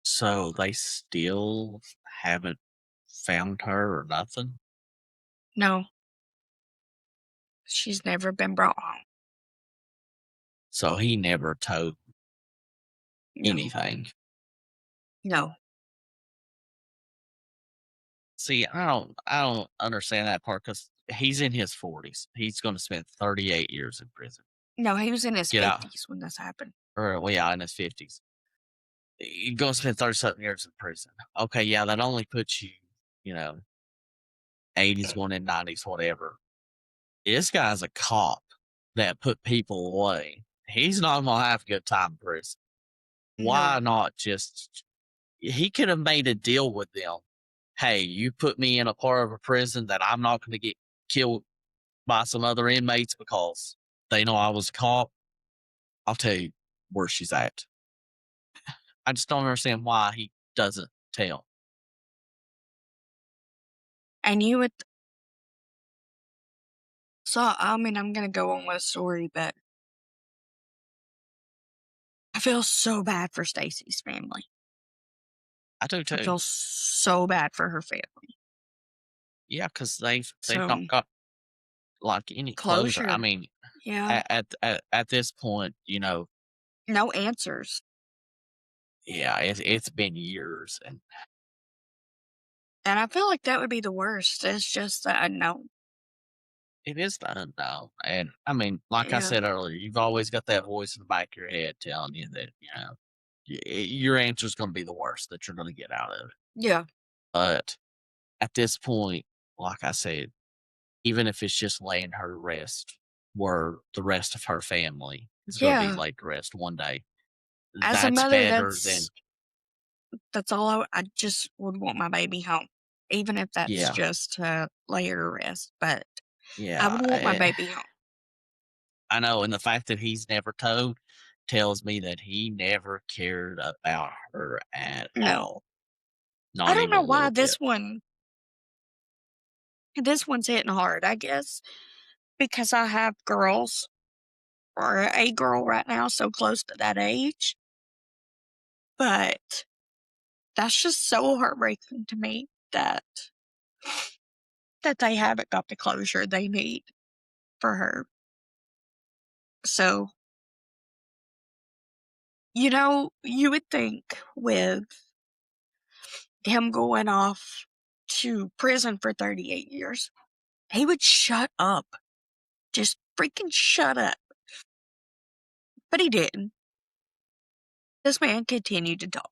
So they still haven't found her or nothing? No. She's never been brought home. So he never told No. anything. No. See, I don't understand that part because he's in his 40s. He's going to spend 38 years in prison. No, he was in his Get out. 50s when this happened. Or, well, yeah, in his 50s. You're going to spend 30-something years in prison. Okay, yeah, that only puts you, you know, 80s, going in 90s, whatever. This guy's a cop that put people away. He's not going to have a good time in prison. Why not just, he could have made a deal with them. Hey, you put me in a part of a prison that I'm not going to get killed by some other inmates because they know I was a cop. I'll tell you where she's at. I just don't understand why he doesn't tell. And you would. So, I mean, I'm going to go on with a story, but I feel so bad for Stacy's family. I do I too. feel so bad for her family. Yeah, because they've So, not got like any closure. I mean, yeah, at this point, you know, no answers. yeah, it's been years, and And I feel like that would be the worst. It's just the unknown. it is the unknown. And I mean, like I Yeah. said earlier, you've always got that voice in the back of your head telling you that, you know, your answer is going to be the worst that you're going to get out of it. Yeah. But at this point, like I said, even if it's just laying her to rest, where the rest of her family is going to be Yeah. laid to rest one day, As a that's mother, better than, that's all I just would want my baby home. Even if that's yeah, just to lay her to rest. But I yeah. would want my baby home. I know, and the fact that he's never told tells me that he never cared about her at No. all. I Not don't even know a why little bit. this one's hitting hard, I guess, because I have girls or a girl right now so close to that age. But that's just so heartbreaking to me that that they haven't got the closure they need for her. So, you would think with him going off to prison for 38 years, he would shut up. Just freaking shut up. But he didn't. This man continued to talk.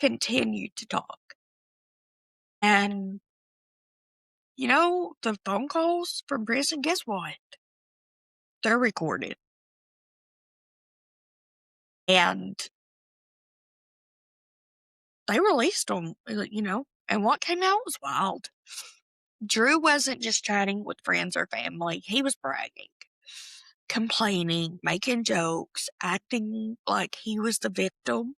Continued to talk. And, the phone calls from prison, guess what? They're recorded. And they released them, and what came out was wild. Drew wasn't just chatting with friends or family. He was bragging, complaining, making jokes, acting like he was the victim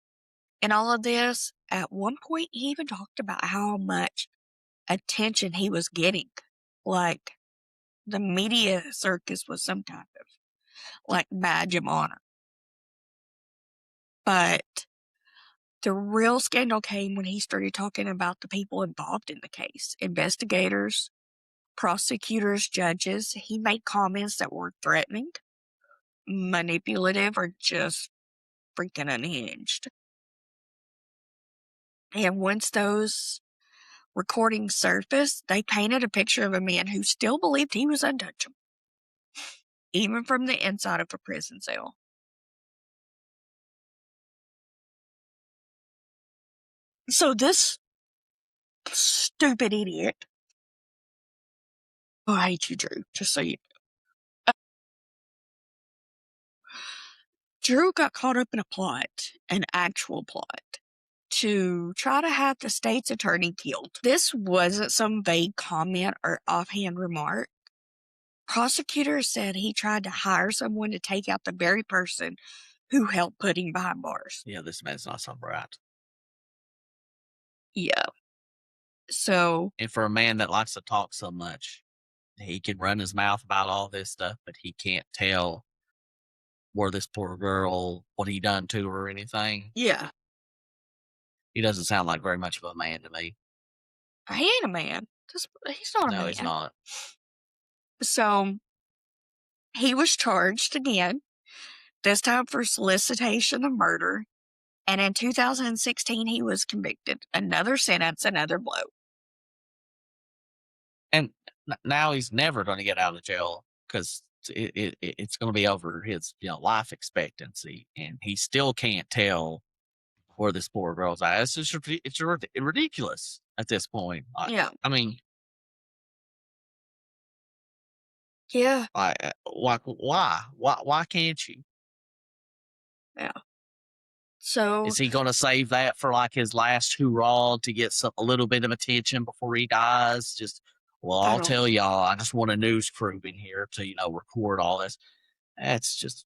in all of this. At one point, he even talked about how much attention he was getting. Like, the media circus was some kind of, badge of honor. But the real scandal came when he started talking about the people involved in the case. Investigators, prosecutors, judges. He made comments that were threatening, manipulative, or just freaking unhinged. And once those recordings surfaced, they painted a picture of a man who still believed he was untouchable, even from the inside of a prison cell. So this stupid idiot, I hate you, Drew, just so you know. Drew got caught up in a plot, an actual plot, to try to have the state's attorney killed. This wasn't some vague comment or offhand remark. Prosecutors said he tried to hire someone to take out the very person who helped put him behind bars. Yeah, this man's not some brat. Yeah. So, And for a man that likes to talk so much, he can run his mouth about all this stuff, but he can't tell where this poor girl, what he done to her or anything. yeah, He doesn't sound like very much of a man to me. he ain't a man. He's not a No, man. he's not. So, he was charged again, this time for solicitation of murder. And in 2016, he was convicted. Another sentence, another blow. And now he's never going to get out of jail because it's going to be over his life expectancy, and he still can't tell where this poor girl's at. It's just it's ridiculous at this point. Yeah. I mean, Yeah. why can't you? Yeah. So, Is he going to save that for like his last hurrah to get a little bit of attention before he dies? I'll tell y'all, I just want a news crew in here to record all this. That's just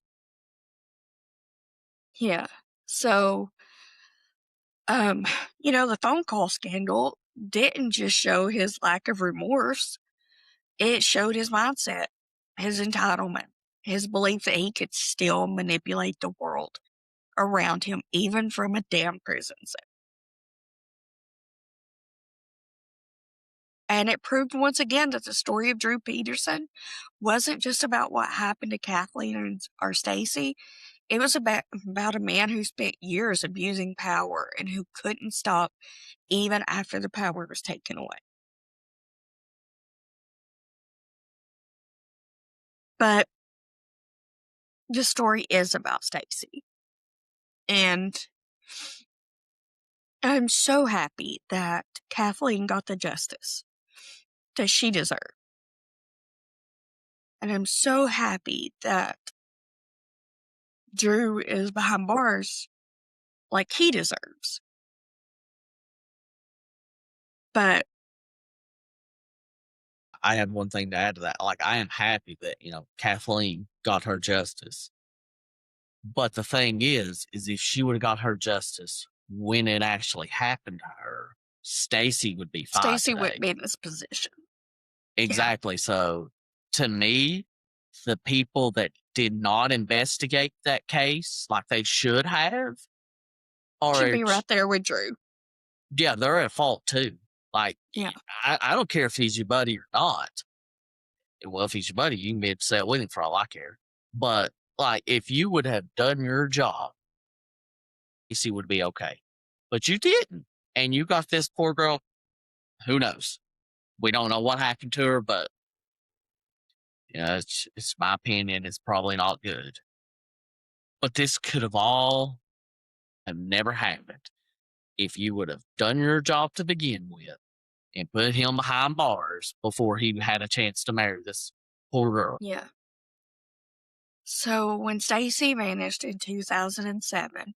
yeah. So, the phone call scandal didn't just show his lack of remorse. It showed his mindset, his entitlement, his belief that he could still manipulate the world around him, even from a damn prison cell. And it proved once again that the story of Drew Peterson wasn't just about what happened to Kathleen or Stacy. It was about a man who spent years abusing power and who couldn't stop even after the power was taken away. But the story is about Stacy. And I'm so happy that Kathleen got the justice that she deserved. And I'm so happy that Drew is behind bars like he deserves. But I had one thing to add to that. Like, I am happy that Kathleen got her justice. But the thing is if she would have got her justice when it actually happened to her, Stacy would be fine. Stacy wouldn't be in this position. Exactly. Yeah. So to me, the people that did not investigate that case like they should have should be right there with Drew. Yeah, they're at fault too. Like, Yeah. I don't care if he's your buddy or not. Well, if he's your buddy, you can be upset with him for all I care. But like, if you would have done your job, Casey would be okay. But you didn't, and you got this poor girl. Who knows? We don't know what happened to her, but it's my opinion. It's probably not good. But this could have all have never happened if you would have done your job to begin with and put him behind bars before he had a chance to marry this poor girl. Yeah. So when Stacy vanished in 2007,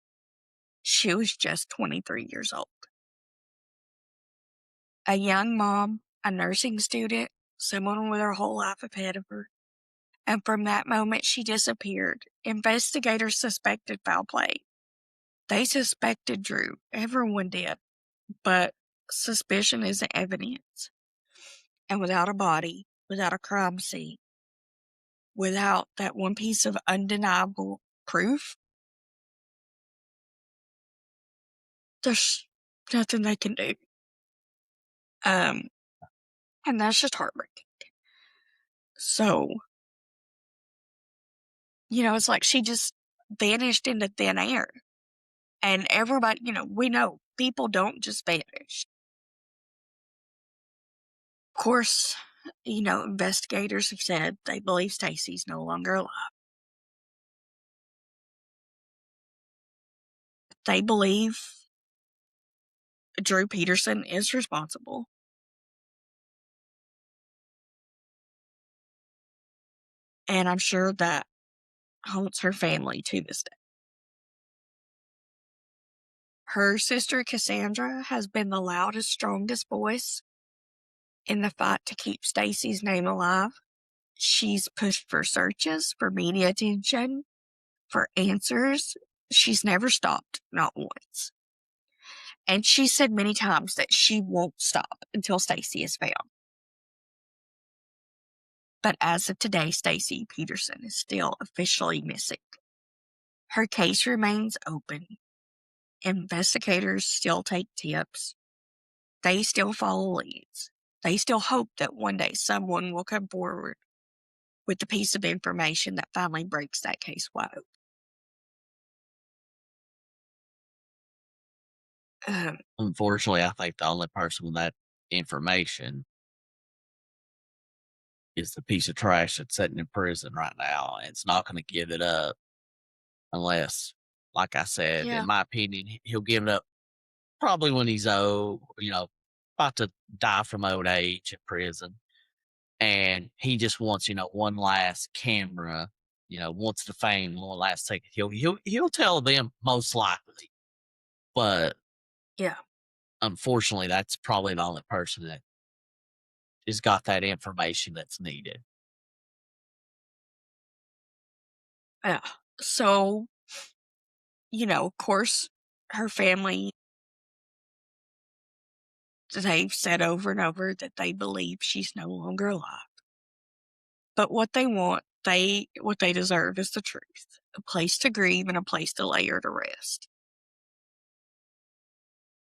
she was just 23 years old. A young mom, a nursing student, someone with her whole life ahead of her. And from that moment, she disappeared. Investigators suspected foul play. They suspected Drew. Everyone did. But suspicion isn't evidence. And without a body, without a crime scene, without that one piece of undeniable proof, there's nothing they can do. And that's just heartbreaking. So, it's like she just vanished into thin air. And everybody, we know people don't just vanish. Of course, investigators have said they believe Stacy's no longer alive. They believe Drew Peterson is responsible. And I'm sure that haunts her family to this day. Her sister Cassandra has been the loudest, strongest voice in the fight to keep Stacy's name alive. She's pushed for searches, for media attention, for answers. She's never stopped, not once. And she said many times that she won't stop until Stacy is found. But as of today, Stacy Peterson is still officially missing. Her case remains open. Investigators still take tips. They still follow leads. They still hope that one day someone will come forward with the piece of information that finally breaks that case wide open. Unfortunately, I think the only person with that information is the piece of trash that's sitting in prison right now. And it's not going to give it up unless, like I said, in Yeah, my opinion, he'll give it up probably when he's old, about to die from old age in prison. And he just wants, one last camera, wants the fame, one last take. He'll tell them most likely. But yeah, unfortunately, that's probably the only person that has got that information that's needed. yeah. So, of course, her family, they've said over and over that they believe she's no longer alive. But what they want, what they deserve is the truth. A place to grieve and a place to lay her to rest.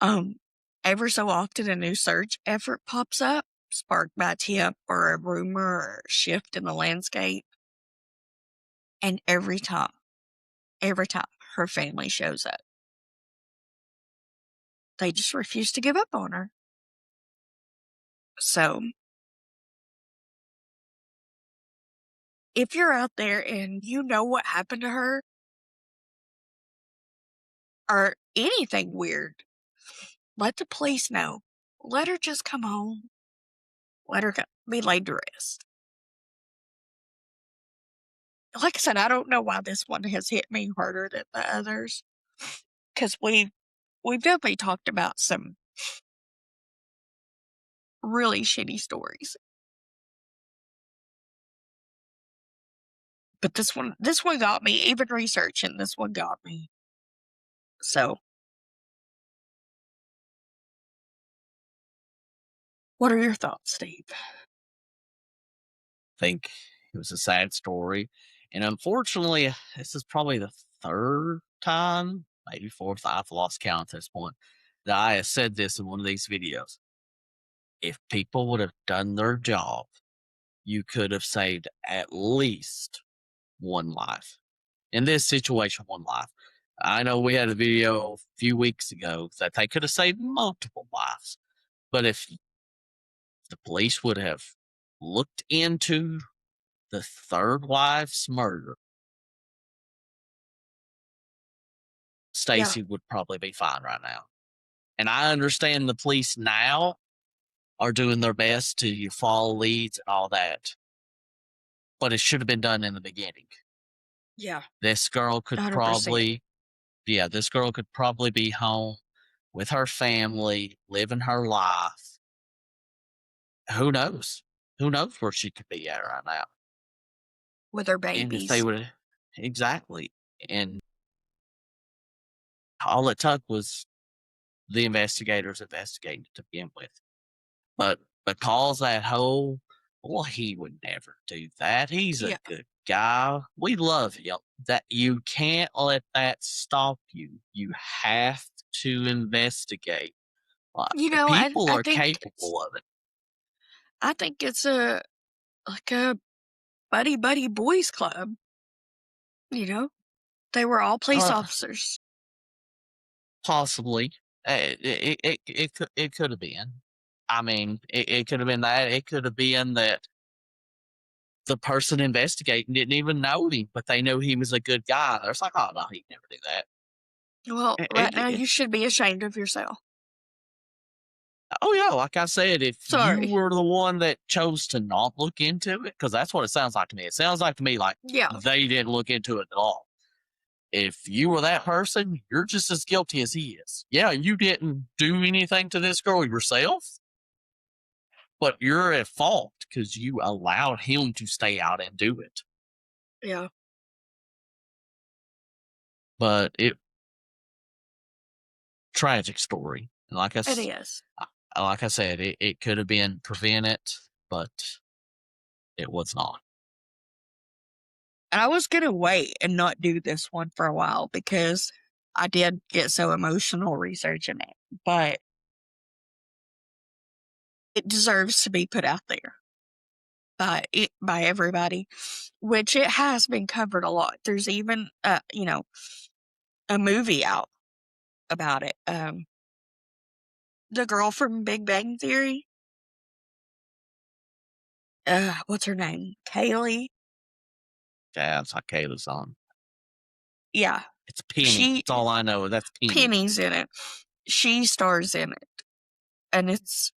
Um, Ever so often a new search effort pops up, sparked by a tip or a rumor or a shift in the landscape. And every time her family shows up, they just refuse to give up on her. So if you're out there and you know what happened to her or anything weird, let the police know. Let her just come home. Let her be laid to rest. Like I said, I don't know why this one has hit me harder than the others, because we've definitely talked about some really shitty stories. But this one got me. Even researching this one got me. So, what are your thoughts, Steve? Think it was a sad story. And unfortunately, this is probably the third time, maybe fourth, I've lost count at this point, that I have said this in one of these videos. If people would have done their job, you could have saved at least one life. In this situation, one life. I know we had a video a few weeks ago that they could have saved multiple lives. But if the police would have looked into the third wife's murder, Yeah. Stacy would probably be fine right now. And I understand the police now are doing their best to follow leads and all that, but it should have been done in the beginning. Yeah. This girl could 100%. probably, yeah, this girl could probably be home with her family, living her life. Who knows? Who knows where she could be at right now? With her And if they babies. would, exactly. And all it took was the investigators investigating to begin with. But because that whole, well, he would never do that. He's a Yeah. good guy. We love him. That you can't let that stop you. You have to investigate. Like, You know, people I are think it's capable of it. I think it's a like a buddy boys club, you know? They were all police Uh, officers. Possibly. It could have been. I mean, it could have been that. It could have been that the person investigating didn't even know him, but they knew he was a good guy. It's like, oh no, he'd never do that. Well, right now It, you should be ashamed of yourself. oh yeah, like I said, if you Sorry. were the one that chose to not look into it, because that's what it sounds like to me. It sounds like to me like Yeah. they didn't look into it at all. If you were that person, you're just as guilty as he is. Yeah, you didn't do anything to this girl yourself, but you're at fault because you allowed him to stay out and do it. Yeah. But it tragic story. And It is. like I said, it could have been prevented, but it was not. And I was gonna wait and not do this one for a while because I did get so emotional researching it. But it deserves to be put out there by everybody, which it has been covered a lot. There's even a movie out about it. The girl from Big Bang Theory, what's her name? Kaylee. Yeah, it's like Kayla's on. Yeah, It's Penny. she That's all I know. That's Penny. Penny's in it. She stars in it, and it's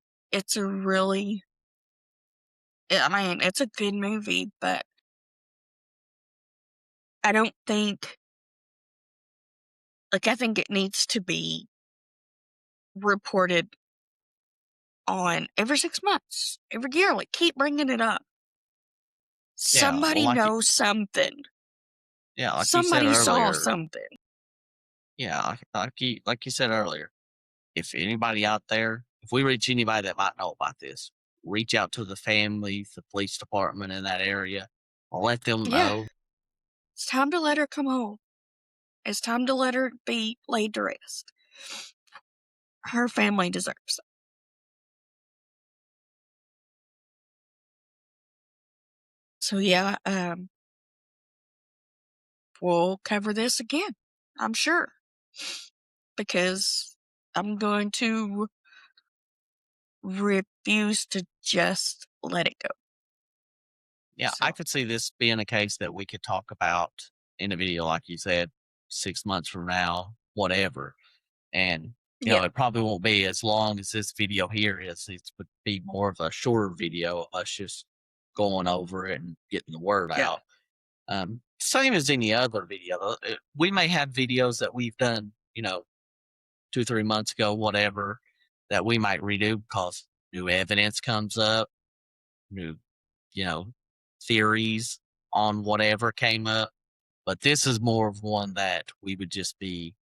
a really, I mean, it's a good movie, but I don't think I think it needs to be reported on every 6 months, every year. Like, keep bringing it up. Yeah, well, Somebody knows something. like you said Somebody saw earlier. something. Yeah, like you said earlier. If anybody out there, if we reach anybody that might know about this, reach out to the family, the police department in that area, let them Yeah, know. it's time to let her come home. It's time to let her be laid to rest. Her family deserves it. So yeah, we'll cover this again, I'm sure, because I'm going to refuse to just let it go. Yeah, I So could see this being a case that we could talk about in a video, like you said, 6 months from now, whatever. And yeah, it probably won't be as long as this video here is. It would be more of a shorter video of us just going over it and getting the word yeah, out. Same as any other video. We may have videos that we've done, 2, 3 months ago, whatever, that we might redo because new evidence comes up, new, you know, theories on whatever came up. But this is more of one that we would just be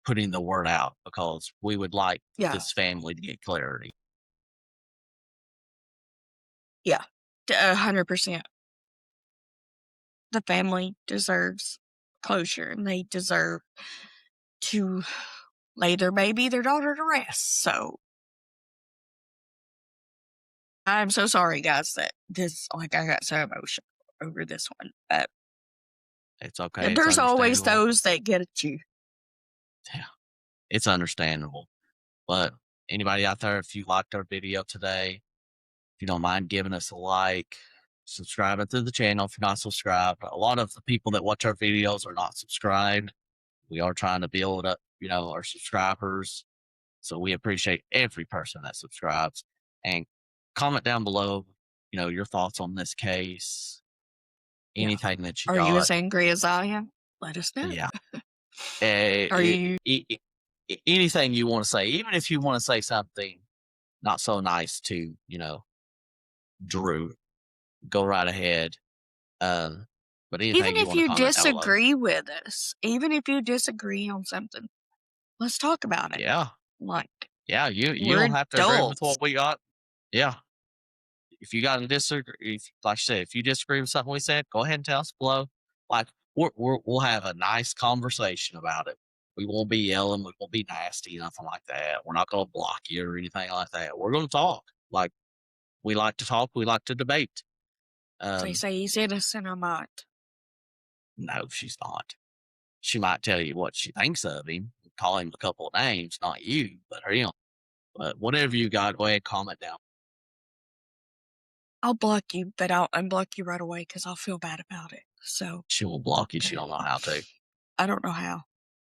putting the word out because we would like yeah, this family to get clarity. yeah, 100%. The family deserves closure, and they deserve to lay their daughter to rest. So I'm so sorry, guys, that this, like, I got so emotional over this one. But It's okay. It's there's always understandable. those that get at you. Yeah, it's understandable. But anybody out there, if you liked our video today, if you don't mind giving us a like, subscribing to the channel if you're not subscribed. A lot of the people that watch our videos are not subscribed. We are trying to build up, our subscribers. So we appreciate every person that subscribes, and comment down below, your thoughts on this case, Yeah. anything that you Are you as got. angry as I am? Let us know. Yeah. Are you Anything you want to say, even if you want to say something not so nice to, Drew, go right ahead. Um, but even anything you if want to you comment down below. disagree with us, even if you disagree on something, let's talk about it. Yeah. Like, Yeah. You we're don't have to agree with adults. what we got. Yeah. If you got to disagree, like I said, if you disagree with something we said, go ahead and tell us below. Like we'll have a nice conversation about it. We won't be yelling. We won't be nasty, nothing like that. We're not going to block you or anything like that. We're going to talk. Like we like to talk. We like to debate. They say he's innocent, I might. No, she's not. She might tell you what she thinks of him, call him a couple of names, not you, but him. But whatever you got, go ahead, comment down. I'll block you, but I'll unblock you right away because I'll feel bad about it. So, She will block you. She don't know how to. I don't know how,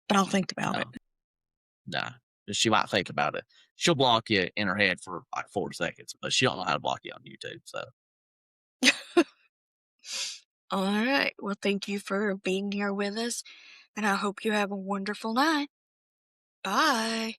but I'll think about it. No, no. She might think about it. She'll block you in her head for like 4 seconds, but she don't know how to block you on YouTube. So All right. Well, thank you for being here with us, and I hope you have a wonderful night. Bye.